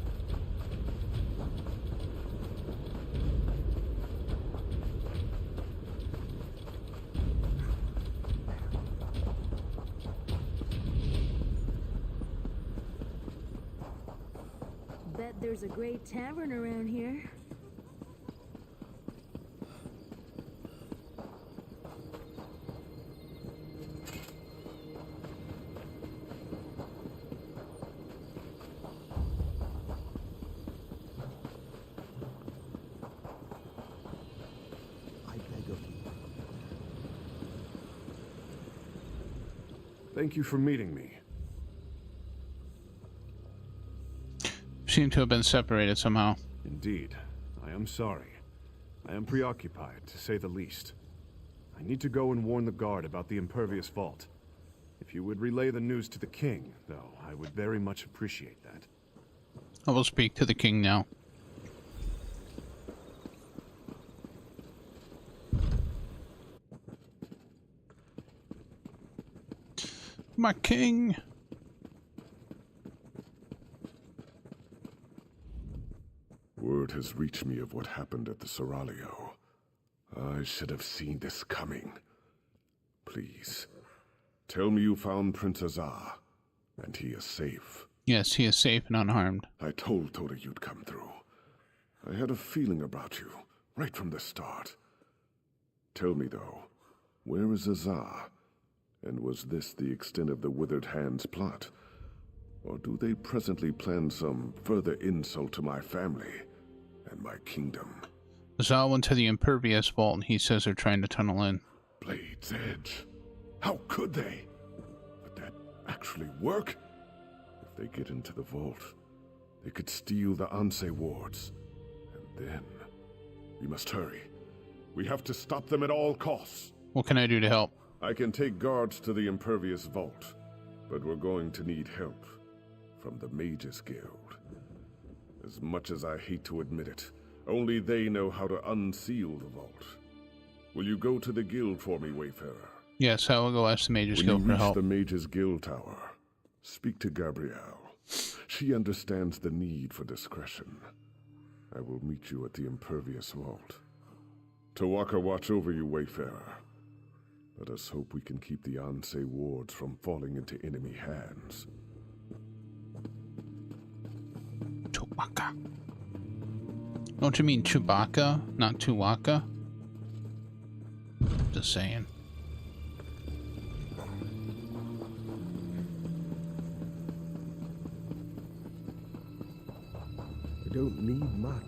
[SPEAKER 14] there's a great tavern around here.
[SPEAKER 17] Thank you for meeting me.
[SPEAKER 1] Seem to have been separated somehow.
[SPEAKER 17] Indeed. I am sorry. I am preoccupied, to say the least. I need to go and warn the guard about the Impervious Vault. If you would relay the news to the king, though, I would very much appreciate that.
[SPEAKER 1] I will speak to the king now. My king!
[SPEAKER 17] Word has reached me of what happened at the Seraglio. I should have seen this coming. Please, tell me you found Prince Azar, and he is safe.
[SPEAKER 1] Yes, he is safe and unharmed.
[SPEAKER 17] I told Toda you'd come through. I had a feeling about you, right from the start. Tell me, though, where is Azar? And was this the extent of the Withered Hand's plot? Or do they presently plan some further insult to my family and my kingdom?
[SPEAKER 1] Azar went to the Impervious Vault and he says they're trying to tunnel in.
[SPEAKER 17] Blade's Edge. How could they? Would that actually work? If they get into the vault, they could steal the Anse wards. And then... we must hurry. We have to stop them at all costs.
[SPEAKER 1] What can I do to help?
[SPEAKER 17] I can take guards to the Impervious Vault, but we're going to need help from the Mages Guild. As much as I hate to admit it, only they know how to unseal the vault. Will you go to the guild for me, Wayfarer?
[SPEAKER 1] Yes, I will go ask the Mages Guild for help.
[SPEAKER 17] When you reach the Mages Guild Tower, speak to Gabrielle. She understands the need for discretion. I will meet you at the Impervious Vault. Tawaka watch over you, Wayfarer. Let us hope we can keep the Anse wards from falling into enemy hands.
[SPEAKER 1] Chewbacca. Don't you mean Chewbacca, not Tuwaka? Just saying.
[SPEAKER 12] I don't need much.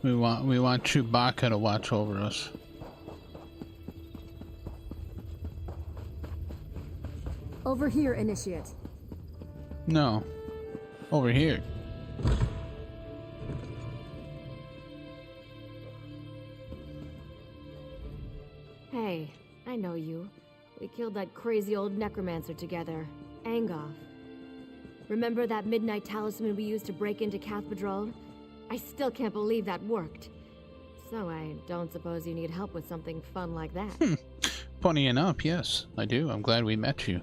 [SPEAKER 1] We want Chewbacca to watch over us.
[SPEAKER 13] Over here, Initiate.
[SPEAKER 1] No. Over here.
[SPEAKER 7] Hey, I know you. We killed that crazy old necromancer together, Angoff. Remember that midnight talisman we used to break into Cathedral? I still can't believe that worked. So I don't suppose you need help with something fun like that.
[SPEAKER 1] Funny enough, yes, I do. I'm glad we met you.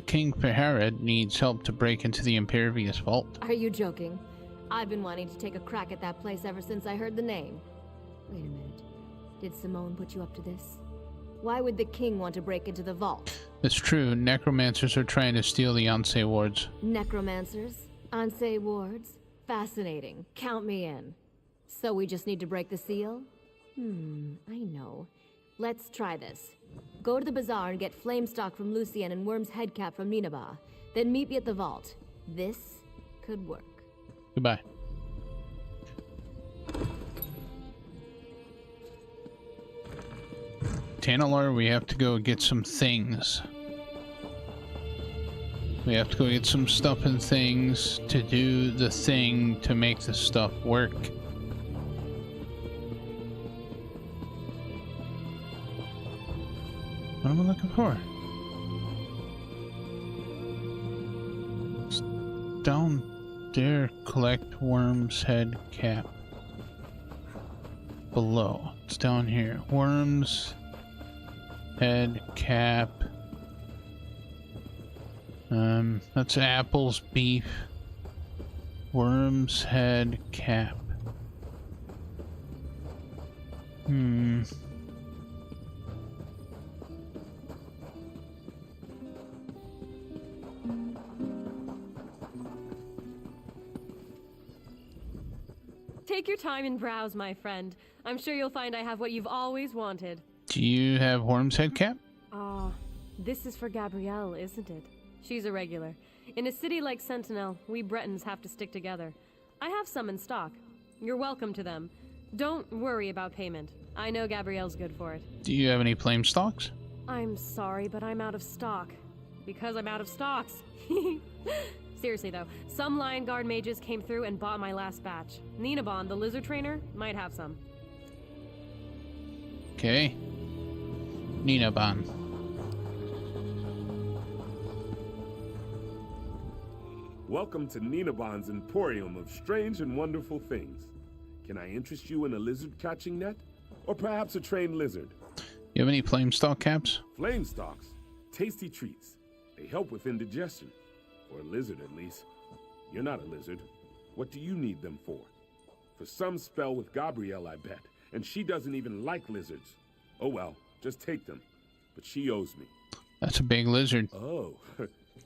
[SPEAKER 1] King Feharad needs help to break into the Impervious Vault.
[SPEAKER 7] Are you joking? I've been wanting to take a crack at that place ever since I heard the name. Wait a minute. Did Simone put you up to this? Why would the king want to break into the vault?
[SPEAKER 1] It's true. Necromancers are trying to steal the Anse wards.
[SPEAKER 7] Necromancers? Anse wards? Fascinating. Count me in. So we just need to break the seal? I know. Let's try this. Go to the bazaar and get Flamestock from Lucien and Worm's Headcap from Nineveh. Then meet me at the vault. This could work.
[SPEAKER 1] Goodbye. Tanalor, we have to go get some things. We have to go get some stuff and things to do the thing to make the stuff work. What am I looking for? It's down there. Collect Worm's Head Cap. Below. It's down here. Worm's Head Cap. That's Apple's beef. Worm's Head Cap.
[SPEAKER 19] Take your time and browse, my friend. I'm sure you'll find I have what you've always wanted.
[SPEAKER 1] Do you have Worm's head cap?
[SPEAKER 19] This is for Gabrielle, isn't it? She's a regular. In a city like Sentinel, we Bretons have to stick together. I have some in stock. You're welcome to them. Don't worry about payment. I know Gabrielle's good for it.
[SPEAKER 1] Do you have any flame stocks?
[SPEAKER 19] I'm sorry, but I'm out of stock. Because I'm out of stocks. Seriously though, some Lion Guard mages came through and bought my last batch. Ninabon, the lizard trainer, might have some.
[SPEAKER 1] Okay. Ninabon.
[SPEAKER 20] Welcome to Ninabon's Emporium of strange and wonderful things. Can I interest you in a lizard catching net? Or perhaps a trained lizard?
[SPEAKER 1] You have any flame stock caps?
[SPEAKER 20] Flame stalks. Tasty treats. They help with indigestion. For a lizard, at least. You're not a lizard. What do you need them for? For some spell with Gabrielle, I bet. And she doesn't even like lizards. Oh well, just take them. But she owes me.
[SPEAKER 1] That's a big lizard.
[SPEAKER 20] Oh,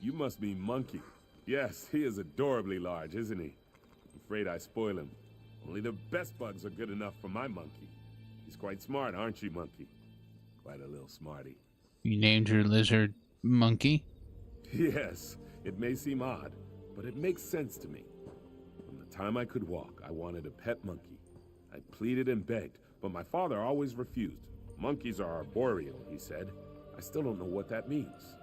[SPEAKER 20] you must mean Monkey. Yes, he is adorably large, isn't he? I'm afraid I spoil him. Only the best bugs are good enough for my Monkey. He's quite smart, aren't you, Monkey? Quite a little smarty.
[SPEAKER 1] You named your lizard Monkey?
[SPEAKER 20] Yes, it may seem odd, but it makes sense to me. From the time I could walk, I wanted a pet monkey. I pleaded and begged, but my father always refused. Monkeys are arboreal, he said. I still don't know what that means.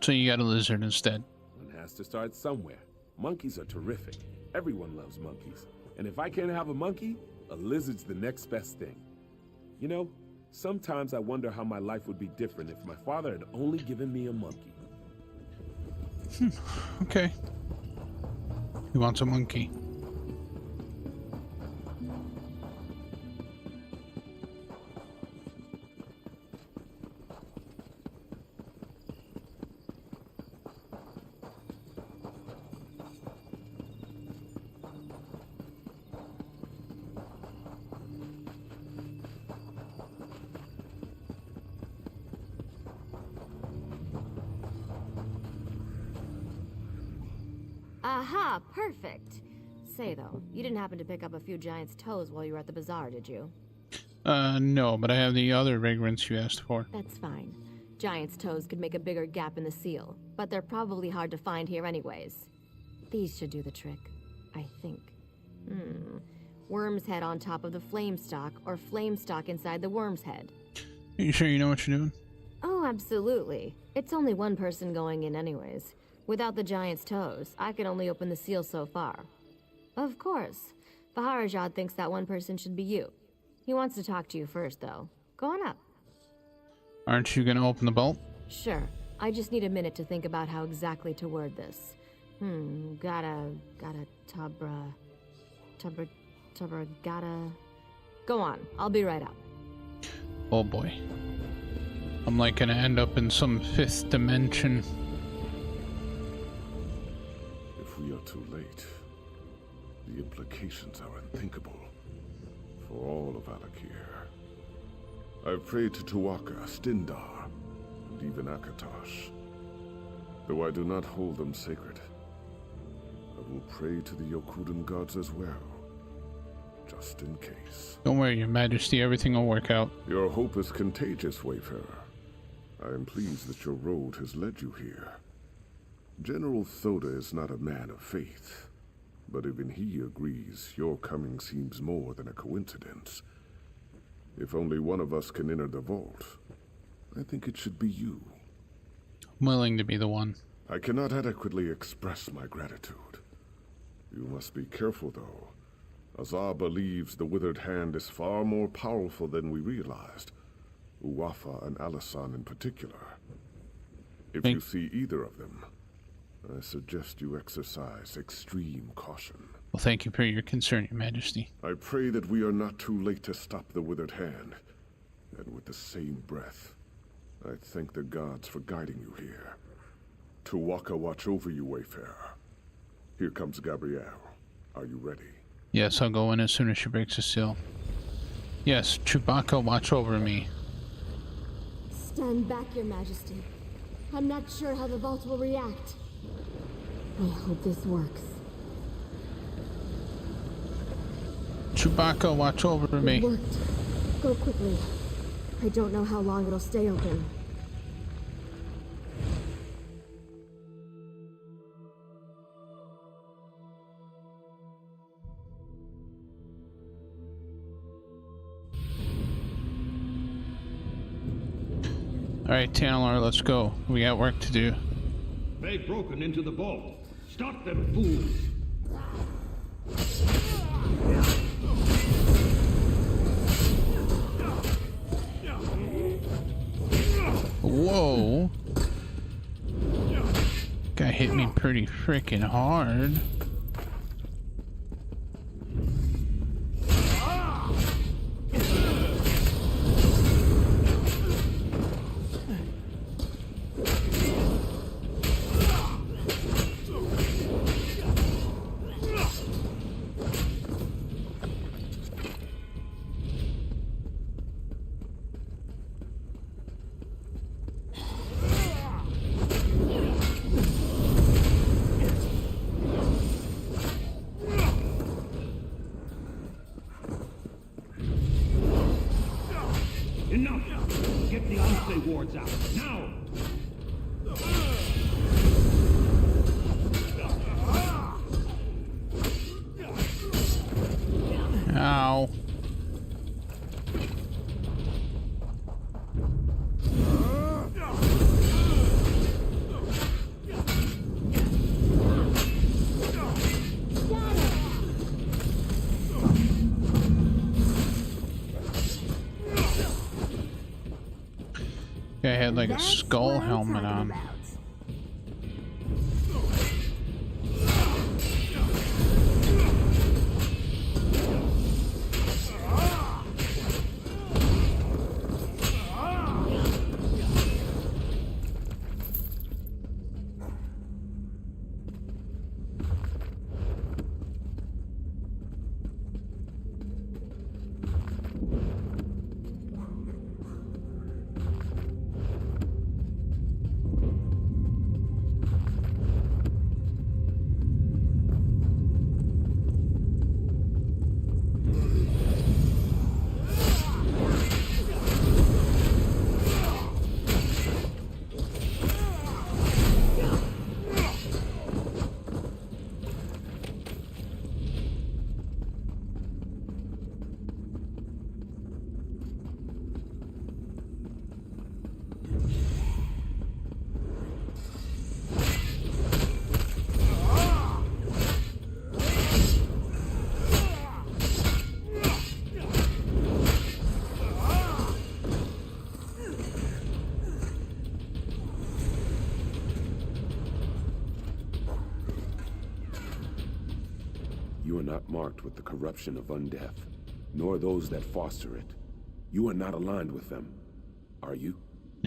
[SPEAKER 1] So you got a lizard instead?
[SPEAKER 20] One has to start somewhere. Monkeys are terrific. Everyone loves monkeys. And if I can't have a monkey, a lizard's the next best thing. You know, sometimes I wonder how my life would be different if my father had only given me a monkey.
[SPEAKER 1] Okay. He wants a monkey.
[SPEAKER 7] Aha, perfect. Say though, you didn't happen to pick up a few giant's toes while you were at the bazaar, did you?
[SPEAKER 1] No, but I have the other vagrants you asked for.
[SPEAKER 7] That's fine. Giant's toes could make a bigger gap in the seal, but they're probably hard to find here anyways. These should do the trick, I think. Worm's head on top of the flame stock, or flame stock inside the worm's head.
[SPEAKER 1] Are you sure you know what you're doing?
[SPEAKER 7] Oh, absolutely. It's only one person going in anyways. Without the giant's toes, I can only open the seal so far. Of course. Faharajad thinks that one person should be you. He wants to talk to you first, though. Go on up.
[SPEAKER 1] Aren't you gonna open the bolt?
[SPEAKER 7] Sure. I just need a minute to think about how exactly to word this. Gotta, gotta... Go on. I'll be right up.
[SPEAKER 1] Oh boy. I'm like gonna end up in some 5th dimension.
[SPEAKER 17] If we are too late, the implications are unthinkable for all of Alakir. I've prayed to Tuaka, Stindar, and even Akatosh. Though I do not hold them sacred, I will pray to the Yokudan gods as well, just in case.
[SPEAKER 1] Don't worry, Your Majesty, everything will work out.
[SPEAKER 17] Your hope is contagious, Wayfarer. I am pleased that your road has led you here. General Thoda is not a man of faith, but even he agrees your coming seems more than a coincidence. If only one of us can enter the vault, I think it should be you.
[SPEAKER 1] I'm willing to be the one.
[SPEAKER 17] I cannot adequately express my gratitude. You must be careful, though. Azar believes the Withered Hand is far more powerful than we realized. Uwafa and Alasan in particular. If you see either of them, I suggest you exercise extreme caution.
[SPEAKER 1] Well, thank you for your concern, Your Majesty.
[SPEAKER 17] I pray that we are not too late to stop the Withered Hand. And with the same breath, I thank the gods for guiding you here. Tuaka watch over you, Wayfarer. Here comes Gabrielle. Are you ready?
[SPEAKER 1] Yes, I'll go in as soon as she breaks the seal. Yes, Chewbacca, watch over me.
[SPEAKER 7] Stand back, Your Majesty. I'm not sure how the vault will react. I hope this works.
[SPEAKER 1] Chewbacca, watch over me.
[SPEAKER 7] It worked. Go quickly. I don't know how long it'll stay open.
[SPEAKER 1] Alright, Tantalor, let's go. We got work to do.
[SPEAKER 12] They've broken into the vault. Stop them fools!
[SPEAKER 1] Whoa. Guy hit me pretty freaking hard.
[SPEAKER 12] Enough! Get the Anse wards out, now!
[SPEAKER 1] Ow. Guy had like a skull helmet on.
[SPEAKER 20] You are not marked with the corruption of undeath, nor those that foster it. You are not aligned with them, are you?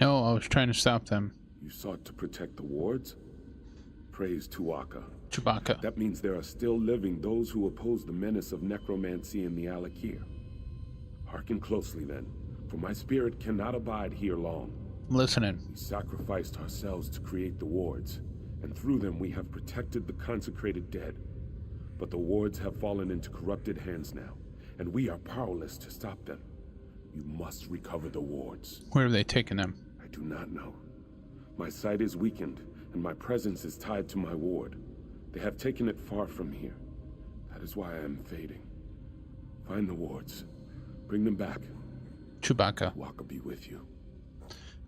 [SPEAKER 1] No, I was trying to stop them.
[SPEAKER 20] You sought to protect the wards? Praise Tu'whacca.
[SPEAKER 1] Chewbacca.
[SPEAKER 20] That means there are still living those who oppose the menace of necromancy in the Alakir. Hearken closely then, for my spirit cannot abide here long.
[SPEAKER 1] Listening.
[SPEAKER 20] We sacrificed ourselves to create the wards, and through them we have protected the consecrated dead. But the wards have fallen into corrupted hands now, and we are powerless to stop them. You must recover the wards.
[SPEAKER 1] Where have they taken them?
[SPEAKER 20] I do not know. My sight is weakened, and my presence is tied to my ward. They have taken it far from here. That is why I am fading. Find the wards. Bring them back.
[SPEAKER 1] Chewbacca.
[SPEAKER 20] Tu'whacca be with you.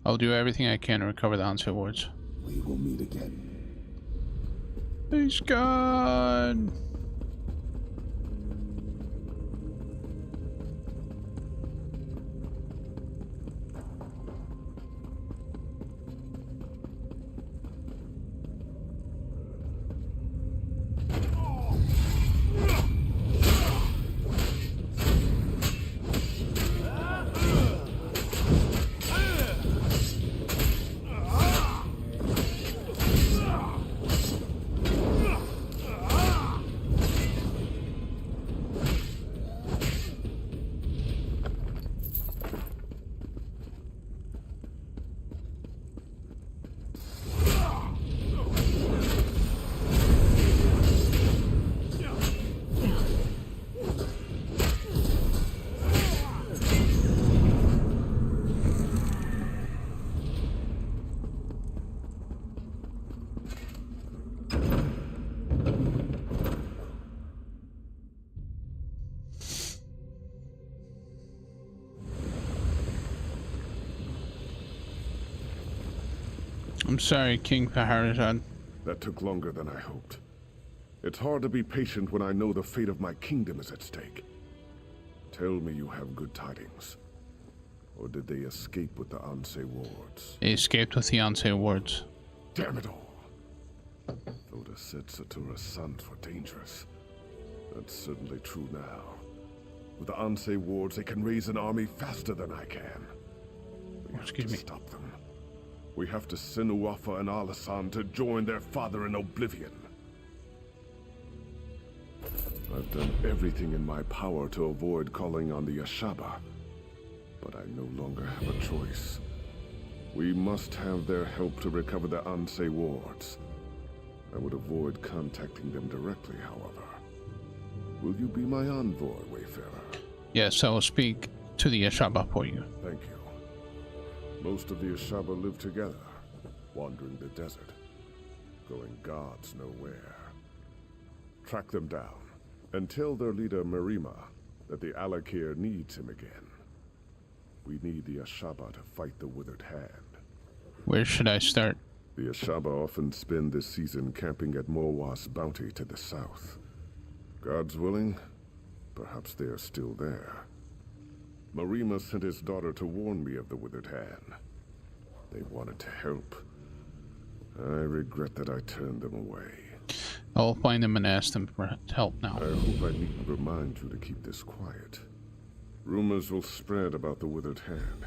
[SPEAKER 1] I'll do everything I can to recover the Anse wards.
[SPEAKER 8] We will meet again.
[SPEAKER 1] He's gone. I'm sorry, King Faharajan.
[SPEAKER 17] That took longer than I hoped. It's hard to be patient when I know the fate of my kingdom is at stake. Tell me you have good tidings. Or did they escape with the Anse wards?
[SPEAKER 1] They escaped with the Anse wards.
[SPEAKER 17] Damn it all! Voda said Satura's sons were dangerous. That's certainly true now. With the Anse wards, they can raise an army faster than I can. We have to stop them. We have to send Uafa and Alasan to join their father in oblivion. I've done everything in my power to avoid calling on the Ashaba, but I no longer have a choice. We must have their help to recover the Anse wards. I would avoid contacting them directly, however. Will you be my envoy, Wayfarer?
[SPEAKER 1] Yes, I will speak to the Ashaba for you.
[SPEAKER 17] Thank you. Most of the Ashaba live together, wandering the desert, going gods know where. Track them down, and tell their leader Marima that the Alakir needs him again. We need the Ashaba to fight the Withered Hand.
[SPEAKER 1] Where should I start?
[SPEAKER 17] The Ashaba often spend this season camping at Morwas Bounty to the south. God's willing, perhaps they are still there. Marima sent his daughter to warn me of the Withered Hand. They wanted to help. I regret that I turned them away.
[SPEAKER 1] I will find them and ask them for help now.
[SPEAKER 17] I hope I needn't remind you to keep this quiet. Rumors will spread about the Withered Hand,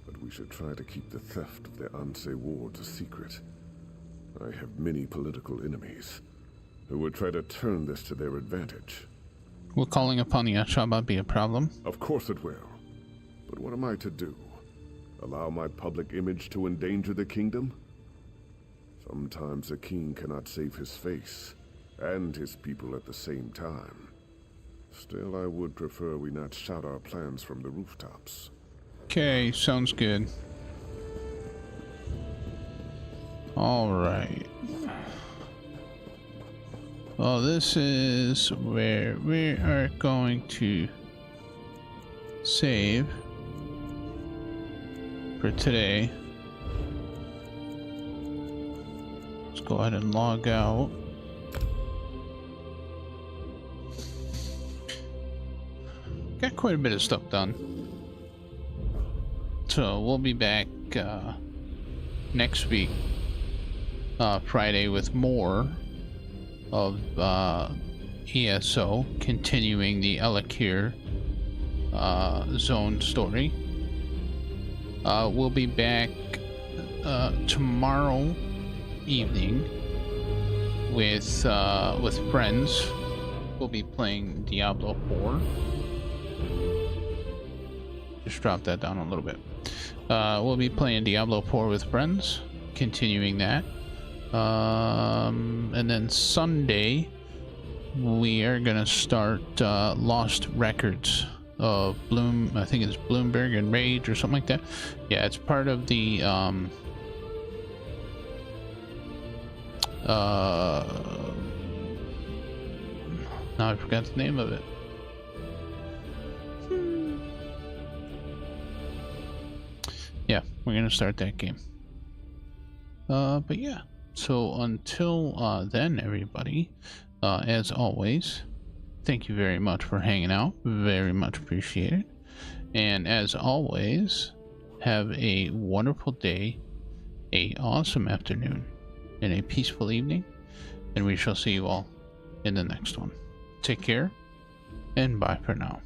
[SPEAKER 17] but we should try to keep the theft of the Anse wards a secret. I have many political enemies who would try to turn this to their advantage.
[SPEAKER 1] Will calling upon the Ashaba be a problem?
[SPEAKER 17] Of course it will. But what am I to do? Allow my public image to endanger the kingdom? Sometimes a king cannot save his face and his people at the same time. Still, I would prefer we not shout our plans from the rooftops.
[SPEAKER 1] Okay, sounds good. Alright. Well, this is where we are going to save for today. Let's go ahead and log out. Got quite a bit of stuff done. So we'll be back next week, Friday, with more of ESO, continuing the Alakir zone story. We'll be back tomorrow evening with friends. We'll be playing Diablo 4. Just drop that down a little bit. We'll be playing Diablo 4 with friends, continuing that. And then Sunday, we are gonna start Lost Records of Bloom. I think it's Bloomberg and Rage or something like that. Yeah, it's part of the now I forgot the name of it. Yeah, we're gonna start that game. But yeah, so until then, everybody, as always, thank you very much for hanging out. Very much appreciated. And as always, have a wonderful day, a awesome afternoon, and a peaceful evening. And we shall see you all in the next one. Take care, and bye for now.